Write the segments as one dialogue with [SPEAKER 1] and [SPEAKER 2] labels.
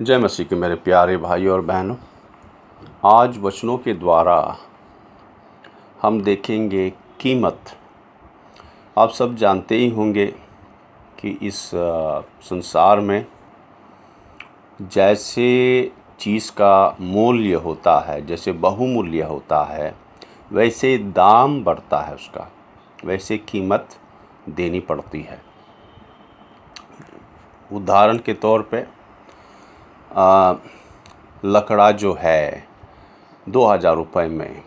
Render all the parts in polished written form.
[SPEAKER 1] जय मसीह के मेरे प्यारे भाई और बहनों। आज वचनों के द्वारा हम देखेंगे कीमत। आप सब जानते ही होंगे कि इस संसार में जैसे चीज़ का मूल्य होता है, जैसे बहुमूल्य होता है, वैसे दाम बढ़ता है उसका, वैसे कीमत देनी पड़ती है। उदाहरण के तौर पे लकड़ा जो है 2000 रुपये में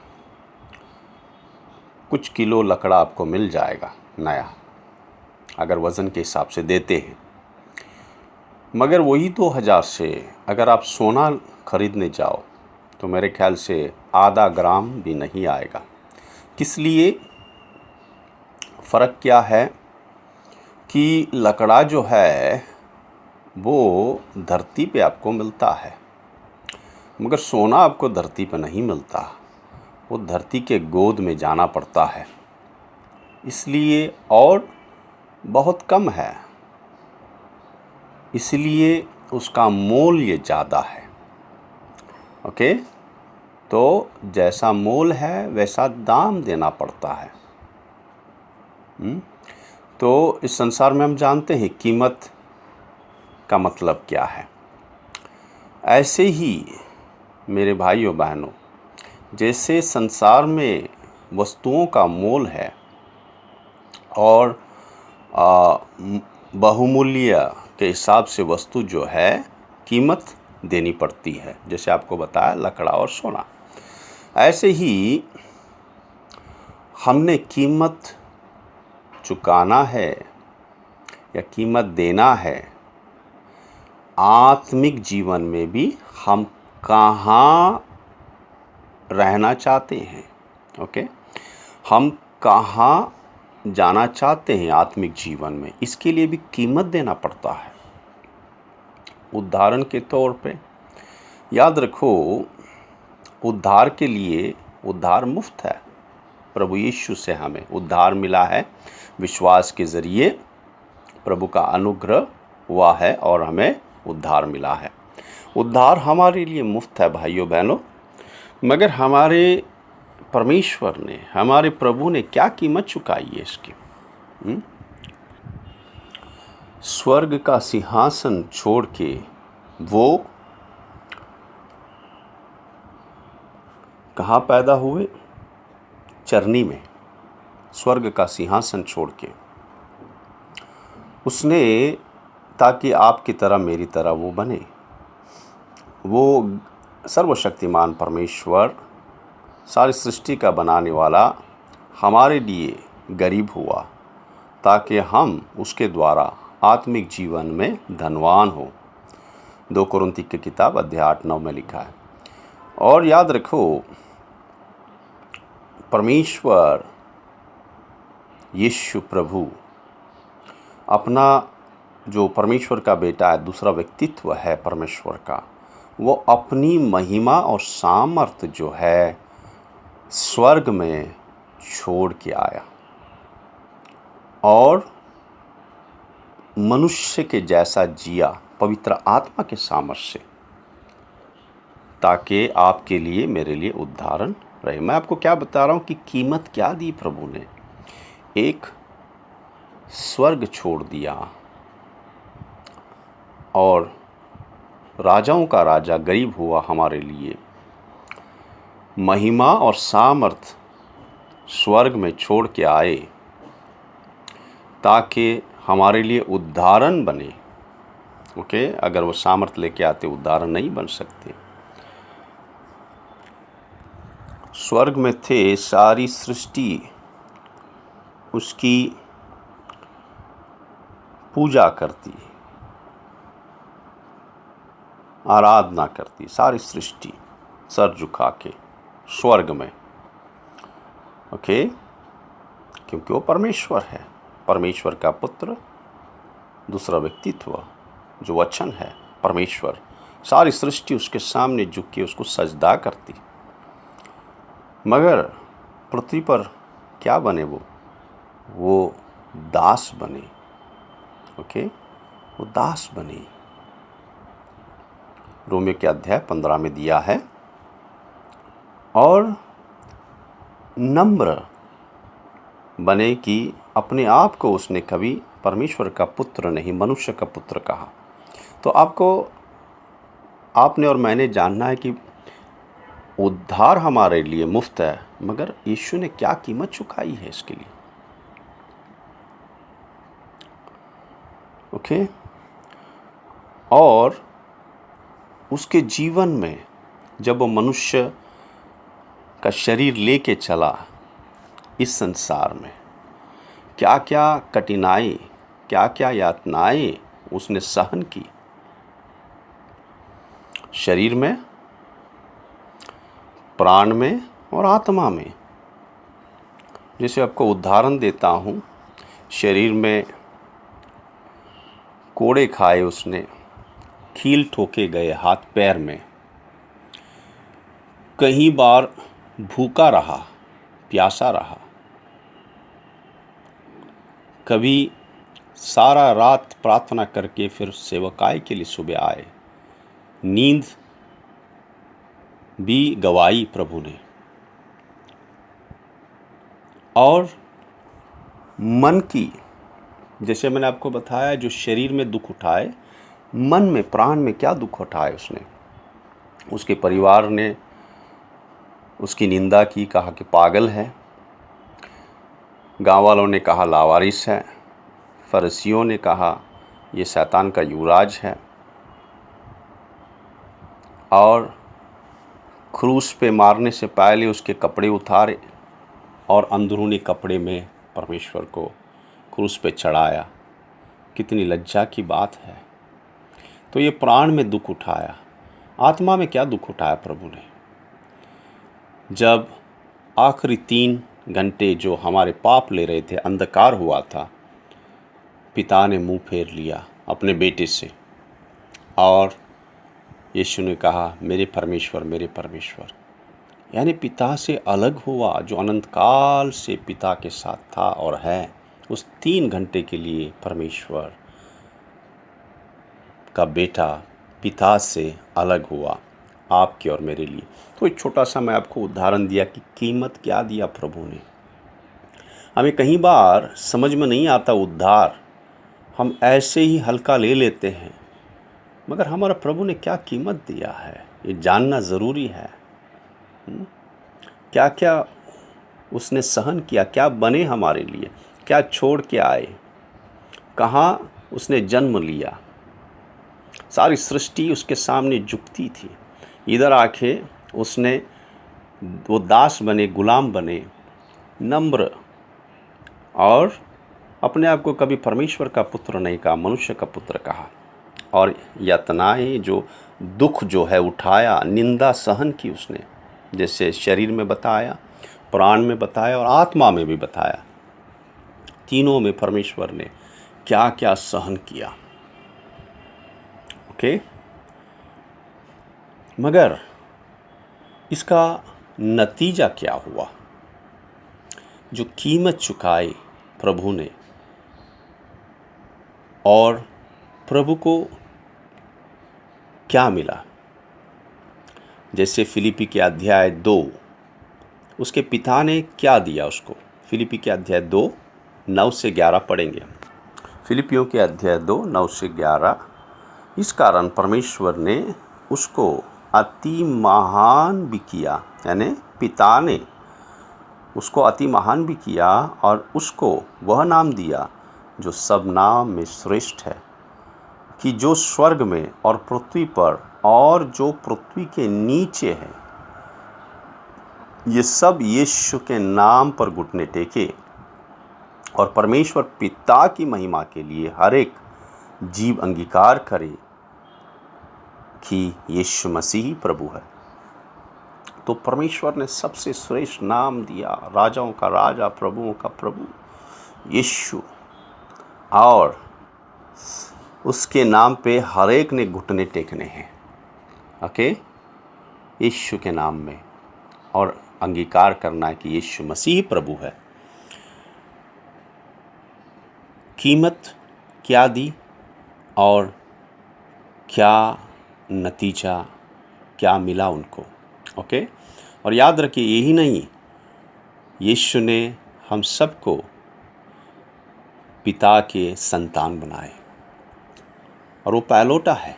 [SPEAKER 1] कुछ किलो लकड़ा आपको मिल जाएगा नया, अगर वज़न के हिसाब से देते हैं। मगर वही 2000 से अगर आप सोना खरीदने जाओ तो मेरे ख्याल से आधा ग्राम भी नहीं आएगा। किस लिए? फ़र्क क्या है कि लकड़ा जो है वो धरती पे आपको मिलता है, मगर सोना आपको धरती पे नहीं मिलता, वो धरती के गोद में जाना पड़ता है, इसलिए और बहुत कम है, इसलिए उसका मूल्य ज़्यादा है। ओके, तो जैसा मोल है वैसा दाम देना पड़ता है। तो इस संसार में हम जानते हैं कीमत का मतलब क्या है। ऐसे ही मेरे भाइयों बहनों, जैसे संसार में वस्तुओं का मोल है और बहुमूल्य के हिसाब से वस्तु जो है कीमत देनी पड़ती है, जैसे आपको बताया लकड़ा और सोना। ऐसे ही हमने कीमत चुकाना है या कीमत देना है आत्मिक जीवन में भी। हम कहाँ रहना चाहते हैं, ओके, हम कहाँ जाना चाहते हैं आत्मिक जीवन में, इसके लिए भी कीमत देना पड़ता है। उदाहरण के तौर पे याद रखो, उद्धार के लिए उद्धार मुफ्त है। प्रभु यीशु से हमें उद्धार मिला है, विश्वास के ज़रिए प्रभु का अनुग्रह हुआ है और हमें उद्धार मिला है। उद्धार हमारे लिए मुफ्त है भाइयों बहनों, मगर हमारे परमेश्वर ने, हमारे प्रभु ने क्या कीमत चुकाई है इसकी? स्वर्ग का सिंहासन छोड़ के वो कहाँ पैदा हुए? चरनी में। स्वर्ग का सिंहासन छोड़ के उसने, ताकि आपकी तरह मेरी तरह वो बने। वो सर्वशक्तिमान परमेश्वर, सारी सृष्टि का बनाने वाला, हमारे लिए गरीब हुआ ताकि हम उसके द्वारा आत्मिक जीवन में धनवान हो। 2 कुरिन्ती की किताब अध्याय 8-9 में लिखा है। और याद रखो, परमेश्वर यीशु प्रभु अपना, जो परमेश्वर का बेटा है, दूसरा व्यक्तित्व है परमेश्वर का, वो अपनी महिमा और सामर्थ जो है स्वर्ग में छोड़ के आया और मनुष्य के जैसा जिया पवित्र आत्मा के सामर्थ से, ताकि आपके लिए, मेरे लिए उद्धारण रहे। मैं आपको क्या बता रहा हूँ कि कीमत क्या दी प्रभु ने। एक स्वर्ग छोड़ दिया और राजाओं का राजा गरीब हुआ हमारे लिए। महिमा और सामर्थ स्वर्ग में छोड़ के आए ताकि हमारे लिए उद्धारण बने। ओके, अगर वो सामर्थ लेके आते उद्धारण नहीं बन सकते। स्वर्ग में थे, सारी सृष्टि उसकी पूजा करती, आराधना करती, सारी सृष्टि सर झुका के स्वर्ग में। ओके, क्योंकि वो परमेश्वर है, परमेश्वर का पुत्र, दूसरा व्यक्तित्व जो वचन है परमेश्वर। सारी सृष्टि उसके सामने झुक के उसको सजदा करती। मगर पृथ्वी पर क्या बने? वो दास बने। ओके, वो दास बने। रोमियो के अध्याय 15 में दिया है। और नम्र बने कि अपने आप को उसने कभी परमेश्वर का पुत्र नहीं, मनुष्य का पुत्र कहा। तो आपने और मैंने जानना है कि उद्धार हमारे लिए मुफ्त है, मगर यीशु ने क्या कीमत चुकाई है इसके लिए। ओके। और उसके जीवन में जब वो मनुष्य का शरीर लेके चला इस संसार में, क्या क्या कठिनाई, क्या क्या यातनाएं उसने सहन की शरीर में, प्राण में और आत्मा में। जैसे आपको उदाहरण देता हूँ, शरीर में कोड़े खाए उसने, कील ठोके गए हाथ पैर में, कई बार भूखा रहा, प्यासा रहा, कभी सारा रात प्रार्थना करके फिर सेवकाई के लिए सुबह आए, नींद भी गवाई प्रभु ने। और मन की, जैसे मैंने आपको बताया, जो शरीर में दुख उठाए, मन में, प्राण में क्या दुख उठाए उसने। उसके परिवार ने उसकी निंदा की, कहा कि पागल है, गांव वालों ने कहा लावारिस है, फरीसियों ने कहा ये शैतान का युवराज है, और क्रूस पे मारने से पहले उसके कपड़े उतारे और अंदरूनी कपड़े में परमेश्वर को क्रूस पे चढ़ाया। कितनी लज्जा की बात है। तो ये प्राण में दुख उठाया, आत्मा में क्या दुख उठाया प्रभु ने। जब आखिरी 3 घंटे जो हमारे पाप ले रहे थे, अंधकार हुआ था, पिता ने मुंह फेर लिया अपने बेटे से, और यीशु ने कहा मेरे परमेश्वर, मेरे परमेश्वर। यानी पिता से अलग हुआ, जो अनंत काल से पिता के साथ था और है। उस 3 घंटे के लिए परमेश्वर का बेटा पिता से अलग हुआ, आपके और मेरे लिए। तो एक छोटा सा मैं आपको उदाहरण दिया कि कीमत क्या दिया प्रभु ने। हमें कई बार समझ में नहीं आता उद्धार, हम ऐसे ही हल्का ले लेते हैं, मगर हमारा प्रभु ने क्या कीमत दिया है ये जानना ज़रूरी है। क्या क्या उसने सहन किया, क्या बने हमारे लिए, क्या छोड़ के आए, कहाँ उसने जन्म लिया। सारी सृष्टि उसके सामने झुकती थी। इधर आके उसने, वो दास बने, गुलाम बने, नम्र, और अपने आप को कभी परमेश्वर का पुत्र नहीं कहा, मनुष्य का पुत्र कहा। और यातनाएं, जो दुख जो है उठाया, निंदा सहन की उसने, जैसे शरीर में बताया, प्राण में बताया और आत्मा में भी बताया। तीनों में परमेश्वर ने क्या क्या सहन किया। ओके। मगर इसका नतीजा क्या हुआ। जो कीमत चुकाई प्रभु ने, और प्रभु को क्या मिला। जैसे फिलिपी के अध्याय 2, उसके पिता ने क्या दिया उसको। फिलिपी के अध्याय 2 9 से 11 पढ़ेंगे। फिलिपियों के अध्याय 2 9 से 11। इस कारण परमेश्वर ने उसको अति महान भी किया, यानी पिता ने उसको अति महान भी किया, और उसको वह नाम दिया जो सब नाम में श्रेष्ठ है, कि जो स्वर्ग में और पृथ्वी पर और जो पृथ्वी के नीचे है, ये सब यीशु के नाम पर घुटने टेके, और परमेश्वर पिता की महिमा के लिए हर एक जीव अंगीकार करे कि यीशु मसीह प्रभु है। तो परमेश्वर ने सबसे श्रेष्ठ नाम दिया, राजाओं का राजा, प्रभुओं का प्रभु, यीशु, और उसके नाम पे हर एक ने घुटने टेकने हैं। ओके, यीशु के नाम में, और अंगीकार करना है कि यीशु मसीह प्रभु है। कीमत क्या दी और क्या नतीजा क्या मिला उनको। ओके, और याद रखिए यही नहीं, यीशु ने हम सबको पिता के संतान बनाए, और वो पहलोटा है,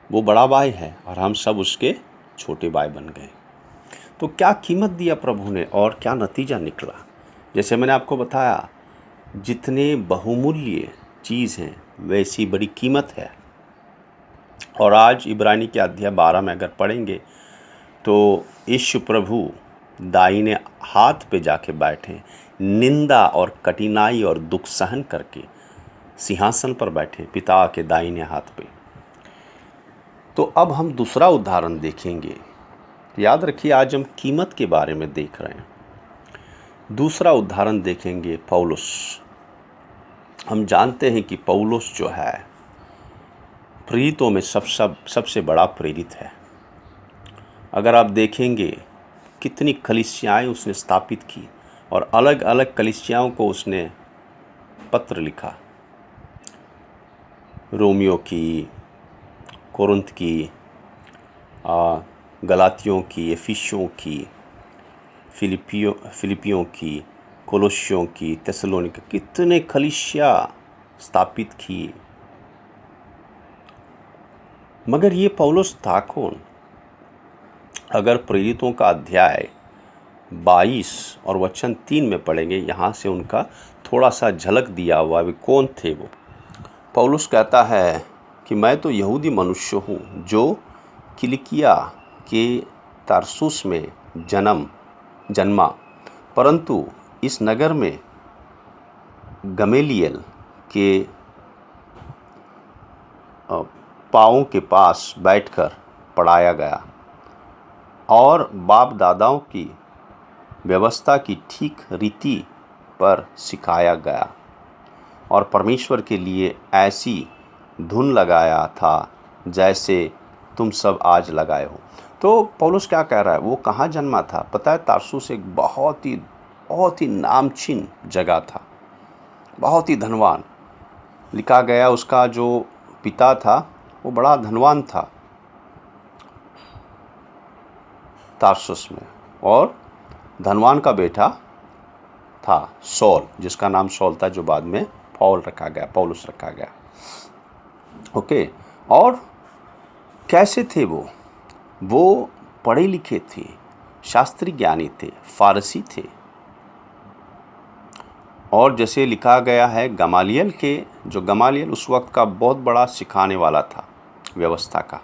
[SPEAKER 1] वो बड़ा भाई है, और हम सब उसके छोटे भाई बन गए। तो क्या कीमत दिया प्रभु ने और क्या नतीजा निकला। जैसे मैंने आपको बताया, जितने बहुमूल्य चीज़ हैं वैसी बड़ी कीमत है। और आज इब्रानी के अध्याय 12 में अगर पढ़ेंगे तो यीशु प्रभु दाहिने हाथ पे जाके बैठे, निंदा और कठिनाई और दुख सहन करके सिंहासन पर बैठे पिता के दाहिने हाथ पे। तो अब हम दूसरा उदाहरण देखेंगे। याद रखिए आज हम कीमत के बारे में देख रहे हैं। दूसरा उदाहरण देखेंगे पौलुस। हम जानते हैं कि पौलुस जो है प्रेरितों में सबसे बड़ा प्रेरित है। अगर आप देखेंगे कितनी कलीसियाएं उसने स्थापित की और अलग अलग कलीसियाओं को उसने पत्र लिखा। रोमियो की, कोरिन्थ की, गलातियों की, एफिसियों की, फिलिपियों की, कोलोसियों की, थिस्सलुनीके, कितने कलीसिया स्थापित किए। मगर ये पौलुस था कौन। अगर प्रेरितों का अध्याय 22 और वचन 3 में पढ़ेंगे, यहाँ से उनका थोड़ा सा झलक दिया हुआ वे कौन थे। वो पौलुस कहता है कि मैं तो यहूदी मनुष्य हूँ जो किलिकिया के तारसुस में जन्मा, परंतु इस नगर में गमेलियल के पाँवों के पास बैठकर पढ़ाया गया और बाप दादाओं की व्यवस्था की ठीक रीति पर सिखाया गया और परमेश्वर के लिए ऐसी धुन लगाया था जैसे तुम सब आज लगाए हो। तो पौलुस क्या कह रहा है, वो कहाँ जन्मा था पता है। तारसुस एक बहुत ही नामचीन जगह था, बहुत ही धनवान। लिखा गया उसका जो पिता था वो बड़ा धनवान था तारसुस में, और धनवान का बेटा था सौल, जिसका नाम सौल था, जो बाद में पौलुस रखा गया। ओके, और कैसे थे वो पढ़े लिखे थे, शास्त्री ज्ञानी थे, फारसी थे। और जैसे लिखा गया है गमालियल उस वक्त का बहुत बड़ा सिखाने वाला था व्यवस्था का,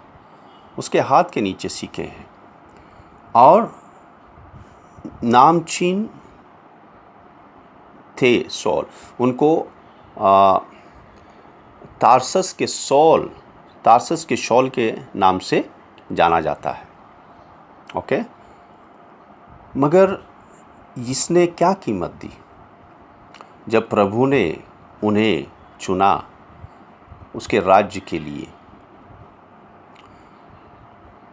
[SPEAKER 1] उसके हाथ के नीचे सीखे हैं। और नामचीन थे सौल, उनको तारसस के शौल के नाम से जाना जाता है। ओके, मगर इसने क्या कीमत दी जब प्रभु ने उन्हें चुना उसके राज्य के लिए।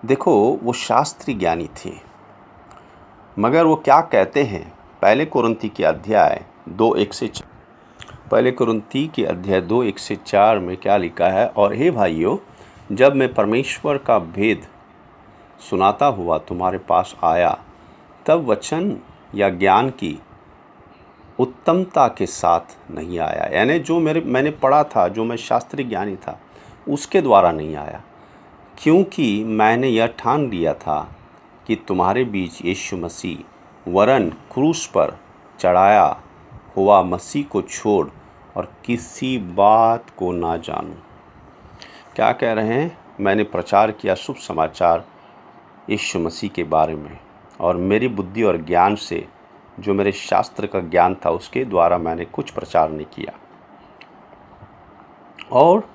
[SPEAKER 1] देखो वो शास्त्री ज्ञानी थे, मगर वो क्या कहते हैं पहले कुरिन्थी के अध्याय 2:1 में क्या लिखा है। और हे भाइयों, जब मैं परमेश्वर का भेद सुनाता हुआ तुम्हारे पास आया, तब वचन या ज्ञान की उत्तमता के साथ नहीं आया। यानी जो मैंने पढ़ा था, जो मैं शास्त्री ज्ञानी था, उसके द्वारा नहीं आया, क्योंकि मैंने यह ठान लिया था कि तुम्हारे बीच यीशु मसीह वरन क्रूस पर चढ़ाया हुआ मसीह को छोड़ और किसी बात को ना जानूं। क्या कह रहे हैं, मैंने प्रचार किया शुभ समाचार यीशु मसीह के बारे में, और मेरी बुद्धि और ज्ञान से, जो मेरे शास्त्र का ज्ञान था उसके द्वारा मैंने कुछ प्रचार नहीं किया। और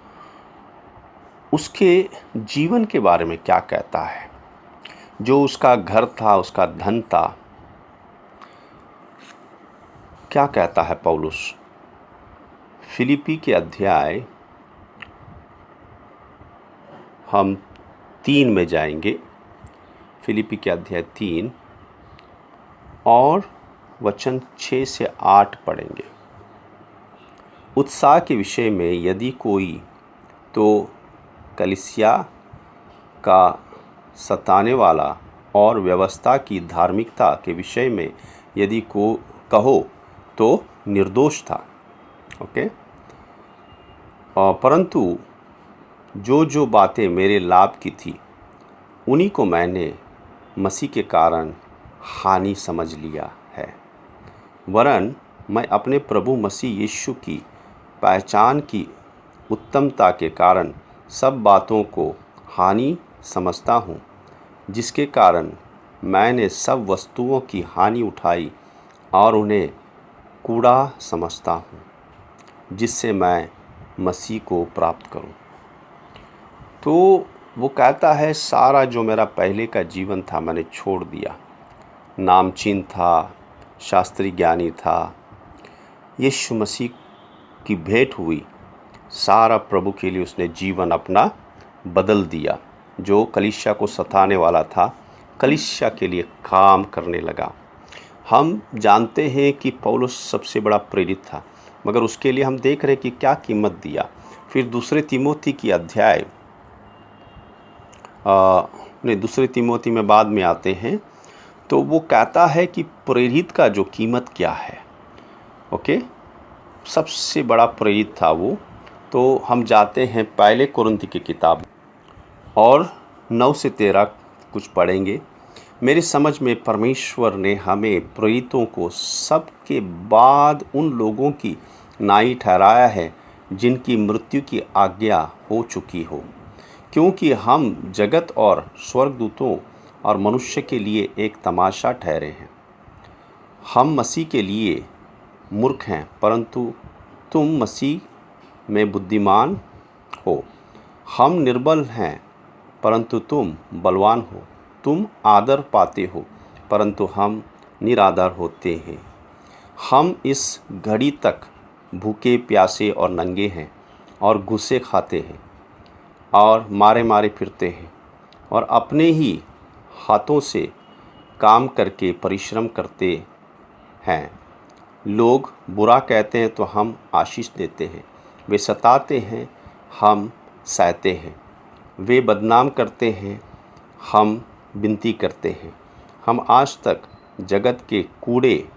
[SPEAKER 1] उसके जीवन के बारे में क्या कहता है, जो उसका घर था, उसका धन था, क्या कहता है पौलुस। फिलिपी के अध्याय हम 3 में जाएंगे, फिलिपी के अध्याय 3 और वचन 6 से 8 पढ़ेंगे। उत्साह के विषय में यदि कोई तो कलीसिया का सताने वाला और व्यवस्था की धार्मिकता के विषय में यदि को कहो तो निर्दोष था। ओके। और परंतु जो जो बातें मेरे लाभ की थी उन्हीं को मैंने मसीह के कारण हानि समझ लिया है, वरन मैं अपने प्रभु मसीह यीशु की पहचान की उत्तमता के कारण सब बातों को हानि समझता हूँ, जिसके कारण मैंने सब वस्तुओं की हानि उठाई और उन्हें कूड़ा समझता हूँ, जिससे मैं मसीह को प्राप्त करूँ। तो वो कहता है सारा जो मेरा पहले का जीवन था मैंने छोड़ दिया। नामचीन था, शास्त्री ज्ञानी था, यीशु मसीह की भेंट हुई, सारा प्रभु के लिए उसने जीवन अपना बदल दिया। जो कलीसिया को सताने वाला था, कलीसिया के लिए काम करने लगा। हम जानते हैं कि पौलुस सबसे बड़ा प्रेरित था, मगर उसके लिए हम देख रहे हैं कि क्या कीमत दिया। फिर दूसरे तिमोथी में बाद में आते हैं, तो वो कहता है कि प्रेरित का जो कीमत क्या है। ओके, सबसे बड़ा प्रेरित था वो। तो हम जाते हैं पहले कुरिन्थी की किताब और 9 से 13 कुछ पढ़ेंगे। मेरी समझ में परमेश्वर ने हमें प्रेरितों को सबके बाद उन लोगों की नाई ठहराया है जिनकी मृत्यु की आज्ञा हो चुकी हो, क्योंकि हम जगत और स्वर्गदूतों और मनुष्य के लिए एक तमाशा ठहरे हैं। हम मसीह के लिए मूर्ख हैं, परंतु तुम मसीह में बुद्धिमान हो। हम निर्बल हैं, परंतु तुम बलवान हो। तुम आदर पाते हो, परंतु हम निरादर होते हैं। हम इस घड़ी तक भूखे प्यासे और नंगे हैं और घुसे खाते हैं और मारे मारे फिरते हैं और अपने ही हाथों से काम करके परिश्रम करते हैं। लोग बुरा कहते हैं तो हम आशीष देते हैं, वे सताते हैं हम सहते हैं, वे बदनाम करते हैं हम विनती करते हैं। हम आज तक जगत के कूड़े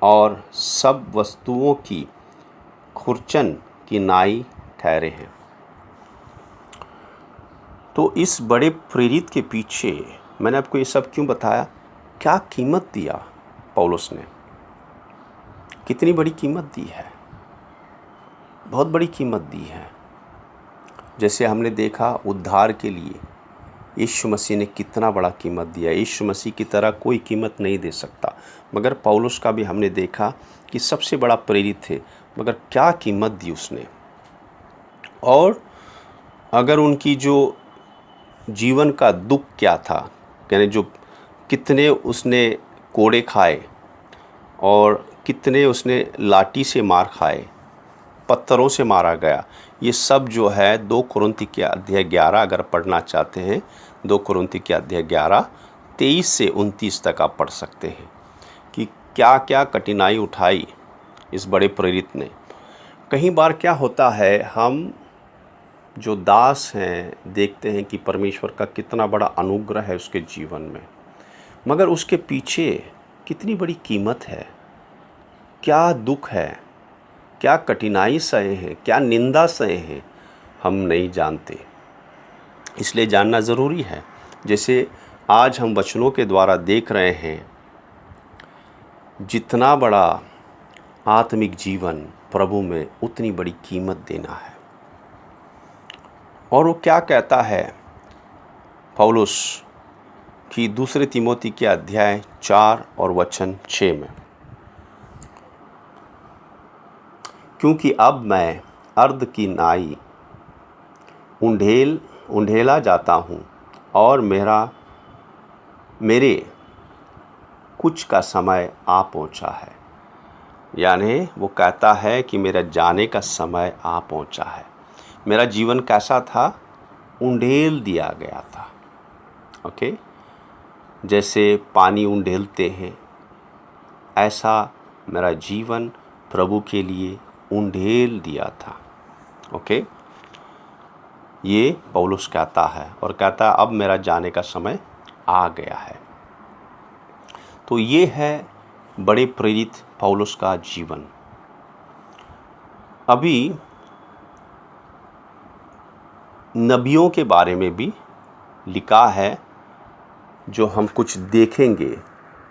[SPEAKER 1] और सब वस्तुओं की खुरचन की नाई ठहरे हैं। तो इस बड़े प्रेरित के पीछे मैंने आपको ये सब क्यों बताया? क्या कीमत दिया पौलुस ने, कितनी बड़ी कीमत दी है, बहुत बड़ी कीमत दी है। जैसे हमने देखा उद्धार के लिए यीशु मसीह ने कितना बड़ा कीमत दिया। यीशु मसीह की तरह कोई कीमत नहीं दे सकता, मगर पौलुस का भी हमने देखा कि सबसे बड़ा प्रेरित थे, मगर क्या कीमत दी उसने। और अगर उनकी जो जीवन का दुख क्या था, यानी जो कितने उसने कोड़े खाए और कितने उसने लाठी से मार खाए, पत्थरों से मारा गया, ये सब जो है 2 कुरिन्थी के अध्याय 11 अगर पढ़ना चाहते हैं, 2 कुरिन्थी के अध्याय 11 23 से 29 तक आप पढ़ सकते हैं कि क्या क्या कठिनाई उठाई इस बड़े प्रेरित ने। कई बार क्या होता है, हम जो दास हैं देखते हैं कि परमेश्वर का कितना बड़ा अनुग्रह है उसके जीवन में, मगर उसके पीछे कितनी बड़ी कीमत है, क्या दुख है, क्या कठिनाई सहे हैं, क्या निंदा सहे हैं, हम नहीं जानते। इसलिए जानना ज़रूरी है। जैसे आज हम वचनों के द्वारा देख रहे हैं, जितना बड़ा आत्मिक जीवन प्रभु में उतनी बड़ी कीमत देना है। और वो क्या कहता है पौलुस कि दूसरे तिमोथी के अध्याय 4 और वचन 6 में, क्योंकि अब मैं अर्ध की नाई उंडेला जाता हूँ और मेरे कुछ का समय आ पहुँचा है। यानी वो कहता है कि मेरा जाने का समय आ पहुँचा है। मेरा जीवन कैसा था? उंडेल दिया गया था। ओके, जैसे पानी उंडेलते हैं, ऐसा मेरा जीवन प्रभु के लिए उंडेल दिया था। ओके, ये पौलुस कहता है, और कहता है अब मेरा जाने का समय आ गया है। तो ये है बड़े प्रेरित पौलुस का जीवन। अभी नबियों के बारे में भी लिखा है, जो हम कुछ देखेंगे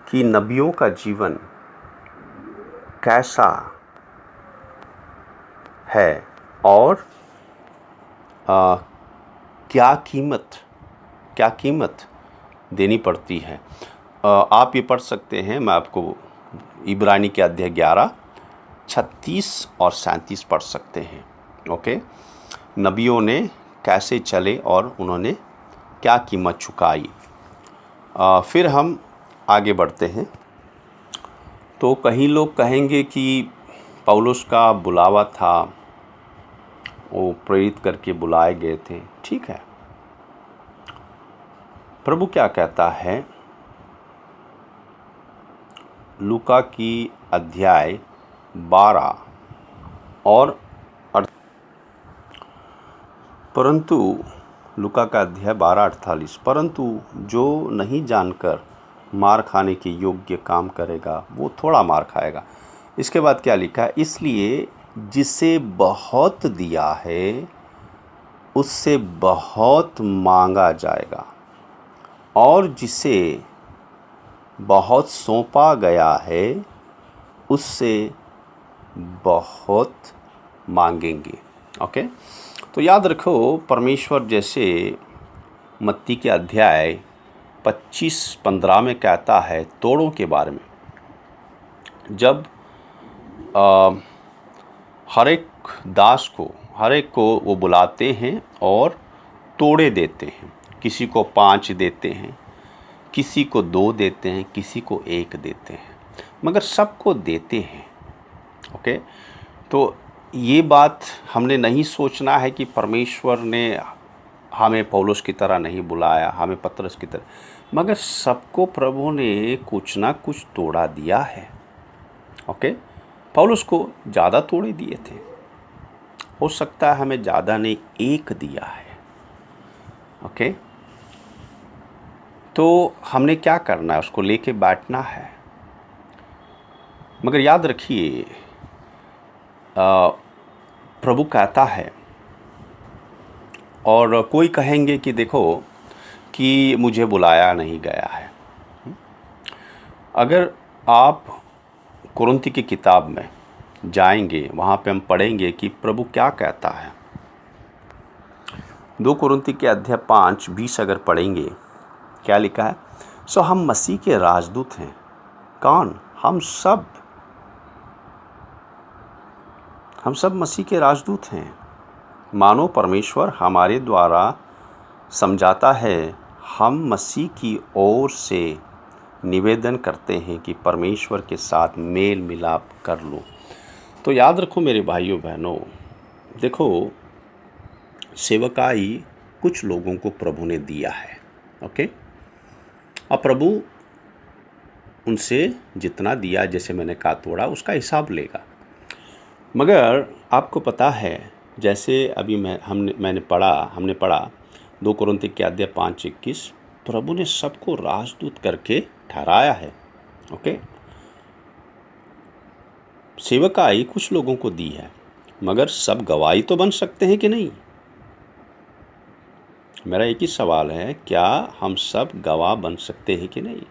[SPEAKER 1] कि नबियों का जीवन कैसा है और क्या कीमत देनी पड़ती है। आप ये पढ़ सकते हैं, मैं आपको इब्रानी के अध्याय 11, 36 और 37 पढ़ सकते हैं। ओके, नबियों ने कैसे चले और उन्होंने क्या कीमत चुकाई। फिर हम आगे बढ़ते हैं। तो कहीं लोग कहेंगे कि पौलुस का बुलावा था, वो प्रेरित करके बुलाए गए थे। ठीक है, प्रभु क्या कहता है लूका की अध्याय 12 और परंतु लूका का अध्याय 12:48, परंतु जो नहीं जानकर मार खाने के योग्य काम करेगा वो थोड़ा मार खाएगा। इसके बाद क्या लिखा है, इसलिए जिसे बहुत दिया है उससे बहुत मांगा जाएगा, और जिसे बहुत सौंपा गया है उससे बहुत मांगेंगे। ओके, तो याद रखो, परमेश्वर जैसे मत्ती के अध्याय 25-15 में कहता है तोड़ों के बारे में, जब हर एक दास को, हर एक को वो बुलाते हैं और तोड़े देते हैं। किसी को 5 देते हैं, किसी को 2 देते हैं, किसी को 1 देते हैं, मगर सबको देते हैं। ओके, तो ये बात हमने नहीं सोचना है कि परमेश्वर ने हमें पौलुस की तरह नहीं बुलाया, हमें पतरस की तरह, मगर सबको प्रभु ने कुछ ना कुछ तोड़ा दिया है। ओके, पौलुस को ज़्यादा तोड़े दिए थे, हो सकता है हमें ज़्यादा ने 1 दिया है। ओके, तो हमने क्या करना है, उसको लेके बैठना है। मगर याद रखिए, प्रभु कहता है, और कोई कहेंगे कि देखो कि मुझे बुलाया नहीं गया है। अगर आप कुरिन्थी की किताब में जाएंगे, वहाँ पे हम पढ़ेंगे कि प्रभु क्या कहता है। 2 कुरिन्थी के अध्याय 5:20 अगर पढ़ेंगे, क्या लिखा है, सो हम मसीह के राजदूत हैं। कौन? हम सब मसीह के राजदूत हैं। मानो परमेश्वर हमारे द्वारा समझाता है, हम मसीह की ओर से निवेदन करते हैं कि परमेश्वर के साथ मेल मिलाप कर लो। तो याद रखो मेरे भाइयों बहनों, देखो, सेवकाई कुछ लोगों को प्रभु ने दिया है। ओके, अब प्रभु उनसे जितना दिया, जैसे मैंने कहा तोड़ा, उसका हिसाब लेगा। मगर आपको पता है, जैसे अभी हमने पढ़ा 2 कुरिन्थी के अध्याय 5:21, प्रभु ने सबको राजदूत करके ठहराया है। ओके, सेवकाई कुछ लोगों को दी है, मगर सब गवाही तो बन सकते हैं कि नहीं? मेरा एक ही सवाल है, क्या हम सब गवाह बन सकते हैं कि नहीं?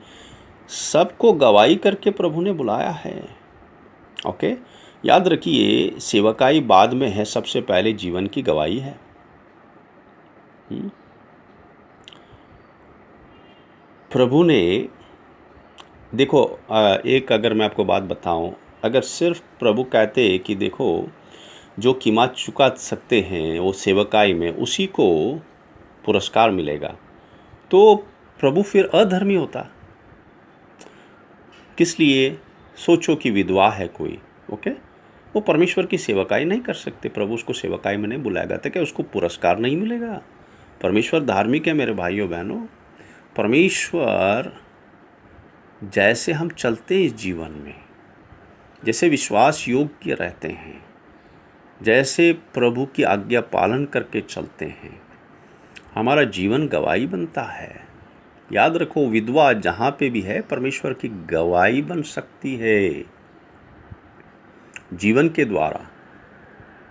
[SPEAKER 1] सबको गवाही करके प्रभु ने बुलाया है। ओके, याद रखिए, सेवकाई बाद में है, सबसे पहले जीवन की गवाही है। प्रभु ने, देखो, एक अगर मैं आपको बात बताऊं, अगर सिर्फ प्रभु कहते कि देखो जो कीमत चुका सकते हैं वो सेवकाई में उसी को पुरस्कार मिलेगा, तो प्रभु फिर अधर्मी होता। किस लिए? सोचो कि विधवा है कोई, ओके, वो परमेश्वर की सेवकाई नहीं कर सकते, प्रभु उसको सेवकाई में नहीं बुलाएगा, तो क्या उसको पुरस्कार नहीं मिलेगा? परमेश्वर धार्मिक है मेरे भाइयों बहनों। परमेश्वर जैसे हम चलते हैं इस जीवन में, जैसे विश्वास योग्य रहते हैं, जैसे प्रभु की आज्ञा पालन करके चलते हैं, हमारा जीवन गवाही बनता है। याद रखो, विधवा जहाँ पे भी है परमेश्वर की गवाही बन सकती है जीवन के द्वारा,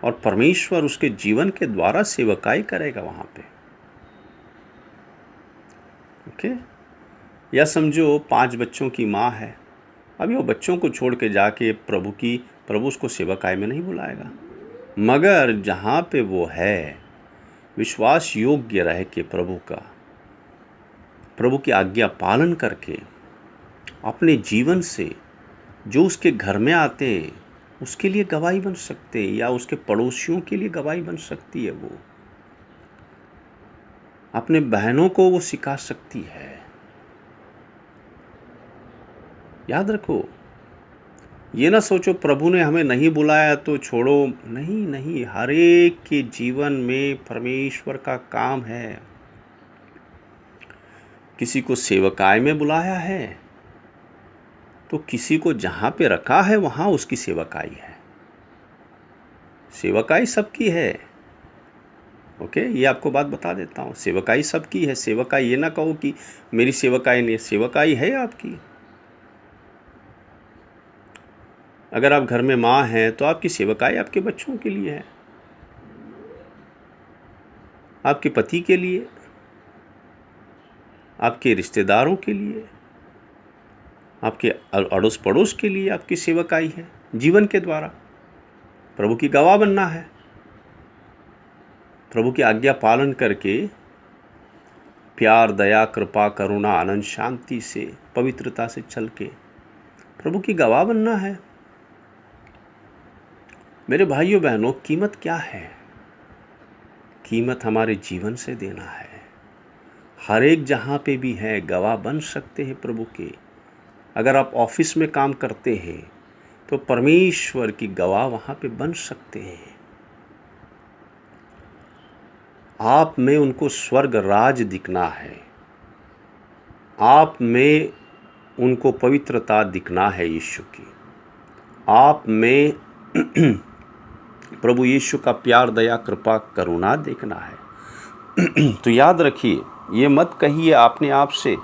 [SPEAKER 1] और परमेश्वर उसके जीवन के द्वारा सेवकाई करेगा वहाँ पे। ओके, या समझो 5 बच्चों की माँ है, अभी वो बच्चों को छोड़ के जाके प्रभु उसको सेवकाई में नहीं बुलाएगा, मगर जहाँ पे वो है विश्वास योग्य रह के प्रभु की आज्ञा पालन करके अपने जीवन से जो उसके घर में आते उसके लिए गवाही बन सकते, या उसके पड़ोसियों के लिए गवाही बन सकती है। वो अपने बहनों को वो सिखा सकती है। याद रखो, ये ना सोचो प्रभु ने हमें नहीं बुलाया तो छोड़ो। नहीं नहीं, हर एक के जीवन में परमेश्वर का काम है। किसी को सेवकाई में बुलाया है तो किसी को जहाँ पे रखा है वहाँ उसकी सेवकाई है। सेवकाई सबकी है। ओके, ये आपको बात बता देता हूँ, सेवकाई सबकी है। सेवकाई ये ना कहो कि मेरी सेवकाई नहीं, सेवकाई है आपकी। अगर आप घर में माँ हैं तो आपकी सेवकाई आपके बच्चों के लिए है, आपके पति के लिए, आपके रिश्तेदारों के लिए, आपके अड़ोस पड़ोस के लिए आपकी सेवकाई है। जीवन के द्वारा प्रभु की गवाह बनना है, प्रभु की आज्ञा पालन करके प्यार, दया, कृपा, करुणा, आनंद, शांति से, पवित्रता से चल के प्रभु की गवाह बनना है। मेरे भाइयों बहनों, कीमत क्या है? कीमत हमारे जीवन से देना है। हर एक जहाँ पे भी है गवाह बन सकते हैं प्रभु के। अगर आप ऑफिस में काम करते हैं तो परमेश्वर की गवाह वहाँ पे बन सकते हैं। आप में उनको स्वर्ग राज दिखना है, आप में उनको पवित्रता दिखना है यीशु की, आप में प्रभु यीशु का प्यार, दया, कृपा, करुणा देखना है। तो याद रखिए, ये मत कहिए अपने आप से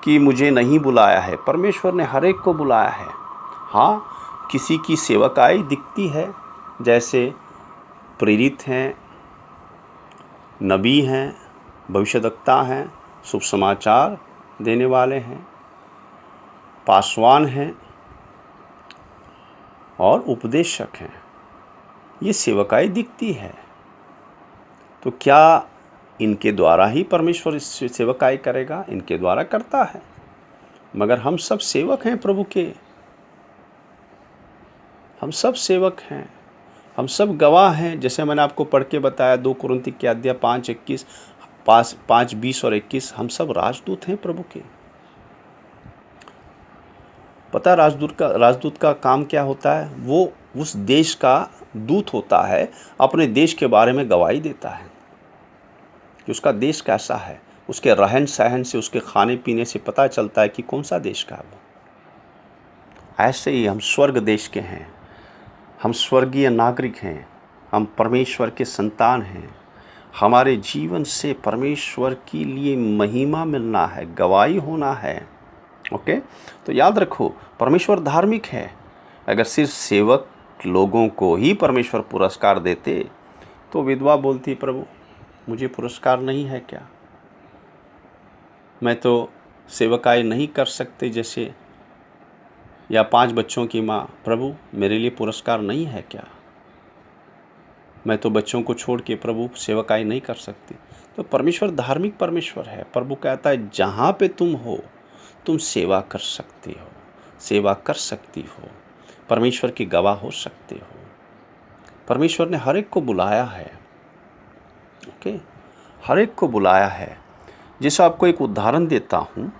[SPEAKER 1] कि मुझे नहीं बुलाया है। परमेश्वर ने हर एक को बुलाया है। हाँ, किसी की सेवकाई दिखती है, जैसे प्रेरित हैं, नबी हैं, भविष्यद्वक्ता हैं, शुभ समाचार देने वाले हैं, पासवान हैं और उपदेशक हैं। ये सेवकाई दिखती है। तो क्या इनके द्वारा ही परमेश्वर इस सेवकाई करेगा? इनके द्वारा करता है, मगर हम सब सेवक हैं प्रभु के। हम सब सेवक हैं, हम सब गवाह हैं। जैसे मैंने आपको पढ़ के बताया 2 कुरिन्ती के अध्याय 5:20 और 21, हम सब राजदूत हैं प्रभु के। पता राजदूत का काम क्या होता है? वो उस देश का दूत होता है, अपने देश के बारे में गवाही देता है कि उसका देश कैसा है। उसके रहन सहन से, उसके खाने पीने से पता चलता है कि कौन सा देश का है वो। ऐसे ही हम स्वर्ग देश के हैं, हम स्वर्गीय नागरिक हैं, हम परमेश्वर के संतान हैं। हमारे जीवन से परमेश्वर के लिए महिमा मिलना है, गवाही होना है। ओके, तो याद रखो, परमेश्वर धार्मिक है। अगर सिर्फ सेवक लोगों को ही परमेश्वर पुरस्कार देते तो विधवा बोलती, प्रभु मुझे पुरस्कार नहीं है क्या? मैं तो सेवकाई नहीं कर सकते जैसे, या 5 बच्चों की माँ, प्रभु मेरे लिए पुरस्कार नहीं है क्या? मैं तो बच्चों को छोड़ के प्रभु सेवकाई नहीं कर सकती। तो परमेश्वर धार्मिक परमेश्वर है। प्रभु कहता है जहाँ पे तुम हो तुम सेवा कर सकते हो, सेवा कर सकती हो, परमेश्वर की गवाह हो सकते हो। परमेश्वर ने हर एक को बुलाया है। ओके, हर एक को बुलाया है। जैसे आपको एक उदाहरण देता हूँ।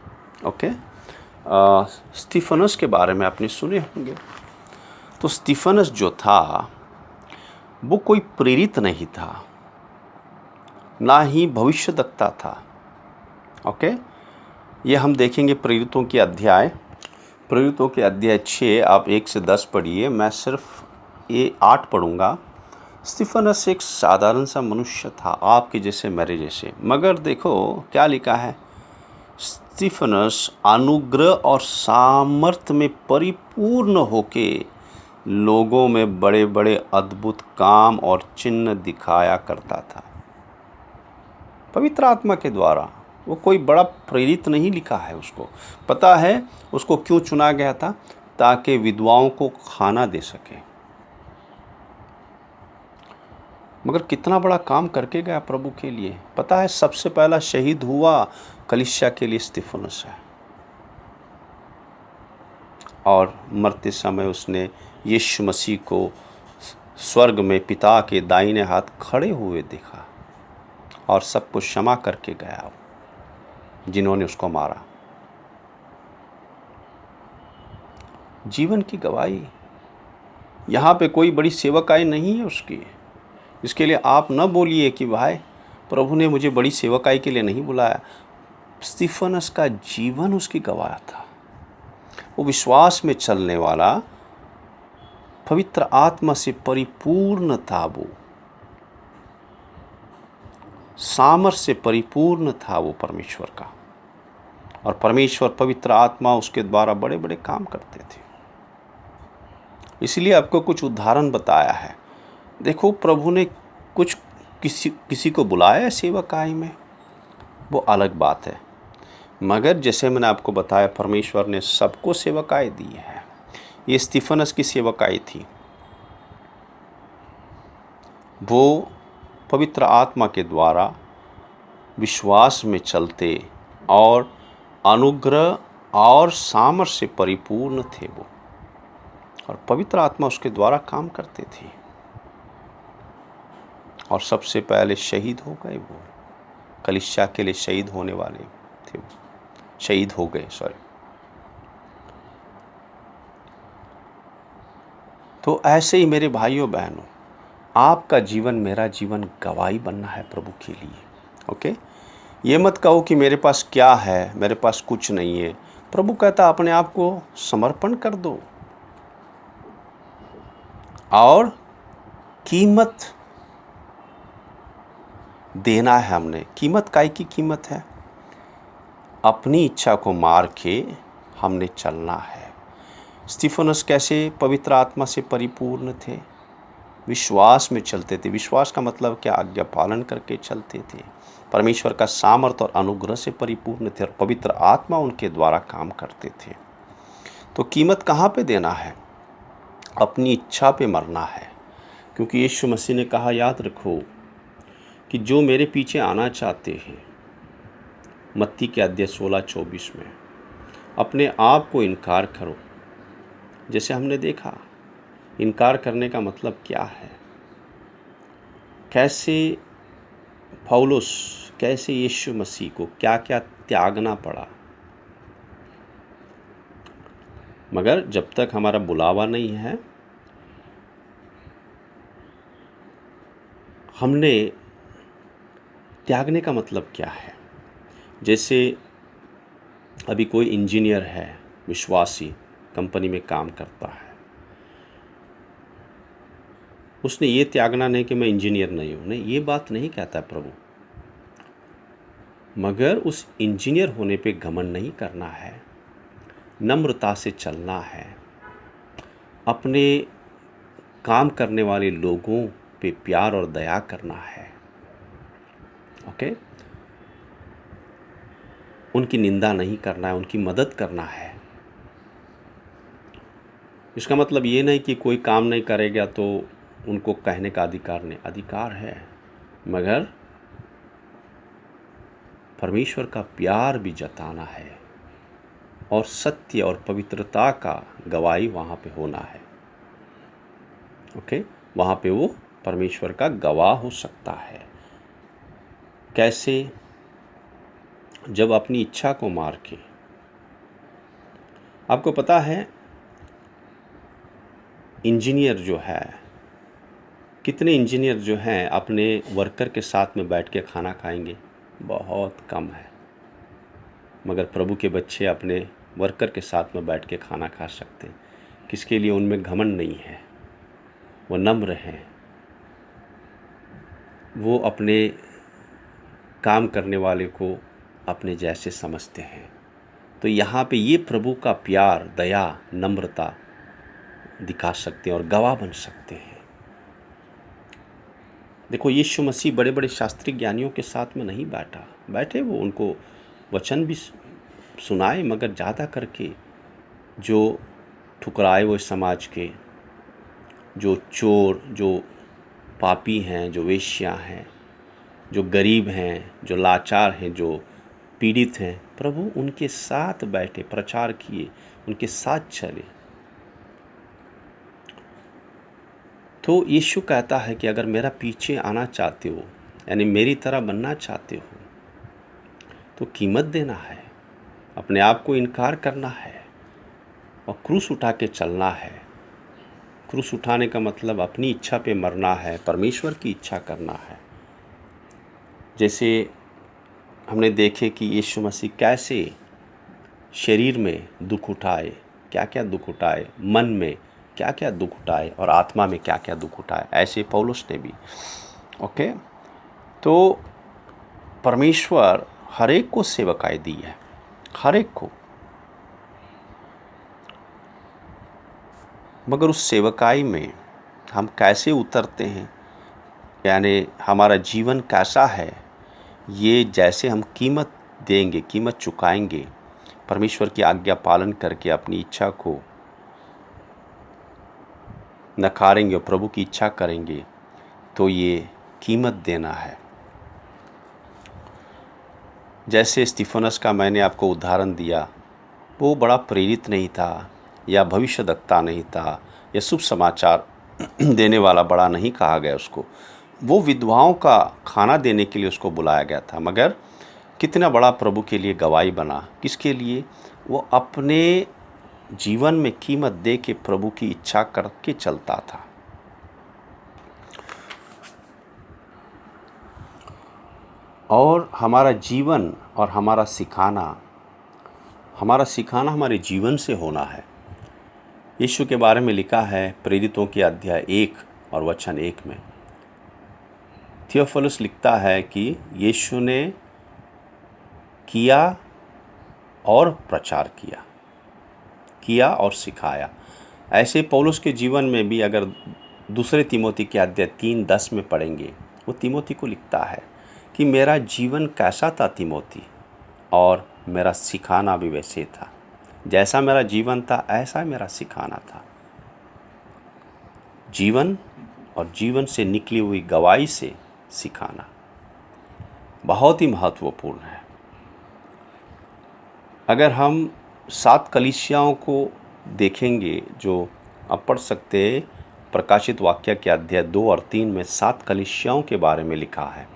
[SPEAKER 1] ओके, स्टीफनस के बारे में आपने सुने होंगे। तो स्टीफनस जो था वो कोई प्रेरित नहीं था, ना ही भविष्यद्वक्ता था। ओके, ये हम देखेंगे प्रेरितों के अध्याय 6, आप 1 से 10 पढ़िए। मैं सिर्फ ये 8 पढ़ूँगा। स्टीफनस एक साधारण सा मनुष्य था, आपके जैसे मेरे जैसे, मगर देखो क्या लिखा है, स्टीफनस अनुग्रह और सामर्थ्य में परिपूर्ण होके लोगों में बड़े बड़े अद्भुत काम और चिन्ह दिखाया करता था। पवित्र आत्मा के द्वारा। वो कोई बड़ा प्रेरित नहीं लिखा है, उसको पता है उसको क्यों चुना गया था, ताकि विधवाओं को खाना दे सके। मगर कितना बड़ा काम करके गया प्रभु के लिए। पता है सबसे पहला शहीद हुआ कलीसिया के लिए स्टीफनस है, और मरते समय उसने यीशु मसीह को स्वर्ग में पिता के दाहिने हाथ खड़े हुए देखा और सबको क्षमा करके गया जिन्होंने उसको मारा। जीवन की गवाही, यहाँ पे कोई बड़ी सेवकाई नहीं है उसकी। इसके लिए आप न बोलिए कि भाई प्रभु ने मुझे बड़ी सेवकाई के लिए नहीं बुलाया। स्टीफनस का जीवन उसकी गवाह था। वो विश्वास में चलने वाला, पवित्र आत्मा से परिपूर्ण था, वो सामर्थ से परिपूर्ण था वो परमेश्वर का, और परमेश्वर पवित्र आत्मा उसके द्वारा बड़े बड़े काम करते थे। इसलिए आपको कुछ उदाहरण बताया है। देखो प्रभु ने कुछ किसी को बुलाया है सेवकाई में, वो अलग बात है, मगर जैसे मैंने आपको बताया परमेश्वर ने सबको सेवकाई दी है। ये स्टीफनस की सेवकाई थी। वो पवित्र आत्मा के द्वारा विश्वास में चलते और अनुग्रह और सामर्थ्य से परिपूर्ण थे वो, और पवित्र आत्मा उसके द्वारा काम करते थे। और सबसे पहले शहीद हो गए वो, कलीसिया के लिए शहीद होने वाले थे वो, शहीद हो गए तो ऐसे ही मेरे भाइयों बहनों, आपका जीवन मेरा जीवन गवाही बनना है प्रभु के लिए। ओके, ये मत कहो कि मेरे पास क्या है, मेरे पास कुछ नहीं है। प्रभु कहता अपने आप को समर्पण कर दो, और कीमत देना है हमने। कीमत काय की कीमत है? अपनी इच्छा को मार के हमने चलना है। स्टीफनस कैसे पवित्र आत्मा से परिपूर्ण थे? विश्वास में चलते थे। विश्वास का मतलब क्या? आज्ञा पालन करके चलते थे। परमेश्वर का सामर्थ और अनुग्रह से परिपूर्ण थे, और पवित्र आत्मा उनके द्वारा काम करते थे। तो कीमत कहाँ पे देना है? अपनी इच्छा पे मरना है। क्योंकि यीशु मसीह ने कहा, याद रखो कि जो मेरे पीछे आना चाहते हैं, मत्ती के अध्याय 16-24 में, अपने आप को इनकार करो। जैसे हमने देखा, इनकार करने का मतलब क्या है, कैसे पौलुस, कैसे यीशु मसीह को क्या क्या त्यागना पड़ा। मगर जब तक हमारा बुलावा नहीं है, हमने त्यागने का मतलब क्या है? जैसे अभी कोई इंजीनियर है, विश्वासी कंपनी में काम करता है, उसने ये त्यागना नहीं कि मैं इंजीनियर नहीं हूँ, नहीं, ये बात नहीं कहता प्रभु। मगर उस इंजीनियर होने पे घमंड नहीं करना है, नम्रता से चलना है, अपने काम करने वाले लोगों पे प्यार और दया करना है। ओके, उनकी निंदा नहीं करना है, उनकी मदद करना है। इसका मतलब ये नहीं कि कोई काम नहीं करेगा तो उनको कहने का अधिकार नहीं, अधिकार है, मगर परमेश्वर का प्यार भी जताना है, और सत्य और पवित्रता का गवाही वहाँ पे होना है। ओके, वहाँ पे वो परमेश्वर का गवाह हो सकता है। कैसे? जब अपनी इच्छा को मार के। आपको पता है इंजीनियर जो है, कितने इंजीनियर जो हैं अपने वर्कर के साथ में बैठ के खाना खाएंगे? बहुत कम है। मगर प्रभु के बच्चे अपने वर्कर के साथ में बैठ के खाना खा सकते हैं। किसके लिए? उनमें घमंड नहीं है, वो नम्र हैं, वो अपने काम करने वाले को अपने जैसे समझते हैं। तो यहाँ पे ये प्रभु का प्यार, दया, नम्रता दिखा सकते हैं और गवाह बन सकते हैं। देखो, यीशु मसीह बड़े बड़े शास्त्रीय ज्ञानियों के साथ में नहीं बैठे, वो उनको वचन भी सुनाए, मगर ज़्यादा करके जो ठुकराए हुए समाज के, जो चोर, जो पापी हैं, जो वेश्या हैं, जो गरीब हैं, जो लाचार हैं, जो पीड़ित हैं, प्रभु उनके साथ बैठे, प्रचार किए, उनके साथ चले। तो यीशु कहता है कि अगर मेरा पीछे आना चाहते हो, यानी मेरी तरह बनना चाहते हो, तो कीमत देना है, अपने आप को इनकार करना है और क्रूस उठा के चलना है। क्रूस उठाने का मतलब अपनी इच्छा पे मरना है, परमेश्वर की इच्छा करना है। जैसे हमने देखे कि यीशु मसीह कैसे शरीर में दुख उठाए, क्या क्या दुख उठाए, मन में क्या क्या दुख उठाए और आत्मा में क्या क्या दुख उठाए, ऐसे पौलुस ने भी। ओके, तो परमेश्वर हर एक को सेवकाई दी है, हर एक को, मगर उस सेवकाई में हम कैसे उतरते हैं, यानी हमारा जीवन कैसा है, ये जैसे हम कीमत देंगे, कीमत चुकाएंगे, परमेश्वर की आज्ञा पालन करके अपनी इच्छा को नकारेंगे और प्रभु की इच्छा करेंगे, तो ये कीमत देना है। जैसे स्टीफनस का मैंने आपको उदाहरण दिया, वो बड़ा प्रेरित नहीं था, या भविष्यद्वक्ता नहीं था, या शुभ समाचार देने वाला बड़ा नहीं कहा गया उसको। वो विधवाओं का खाना देने के लिए उसको बुलाया गया था, मगर कितना बड़ा प्रभु के लिए गवाही बना। किसके लिए? वो अपने जीवन में कीमत दे के प्रभु की इच्छा करके चलता था। और हमारा जीवन और हमारा सिखाना हमारे जीवन से होना है। यीशु के बारे में लिखा है प्रेरितों के अध्याय 1 और वचन 1 में। थियोफिलुस लिखता है कि यीशु ने किया और प्रचार किया और सिखाया। ऐसे पौलुस के जीवन में भी अगर दूसरे तिमोथी के अध्याय 3:10 में पढ़ेंगे, वो तिमोथी को लिखता है कि मेरा जीवन कैसा था तिमोथी, और मेरा सिखाना भी वैसे था। जैसा मेरा जीवन था ऐसा मेरा सिखाना था। जीवन और जीवन से निकली हुई गवाही से सिखाना बहुत ही महत्वपूर्ण है। अगर हम 7 कलीसियाओं को देखेंगे, जो आप पढ़ सकते हैं, प्रकाशित वाक्य के अध्याय 2 और 3 में 7 कलीसियाओं के बारे में लिखा है।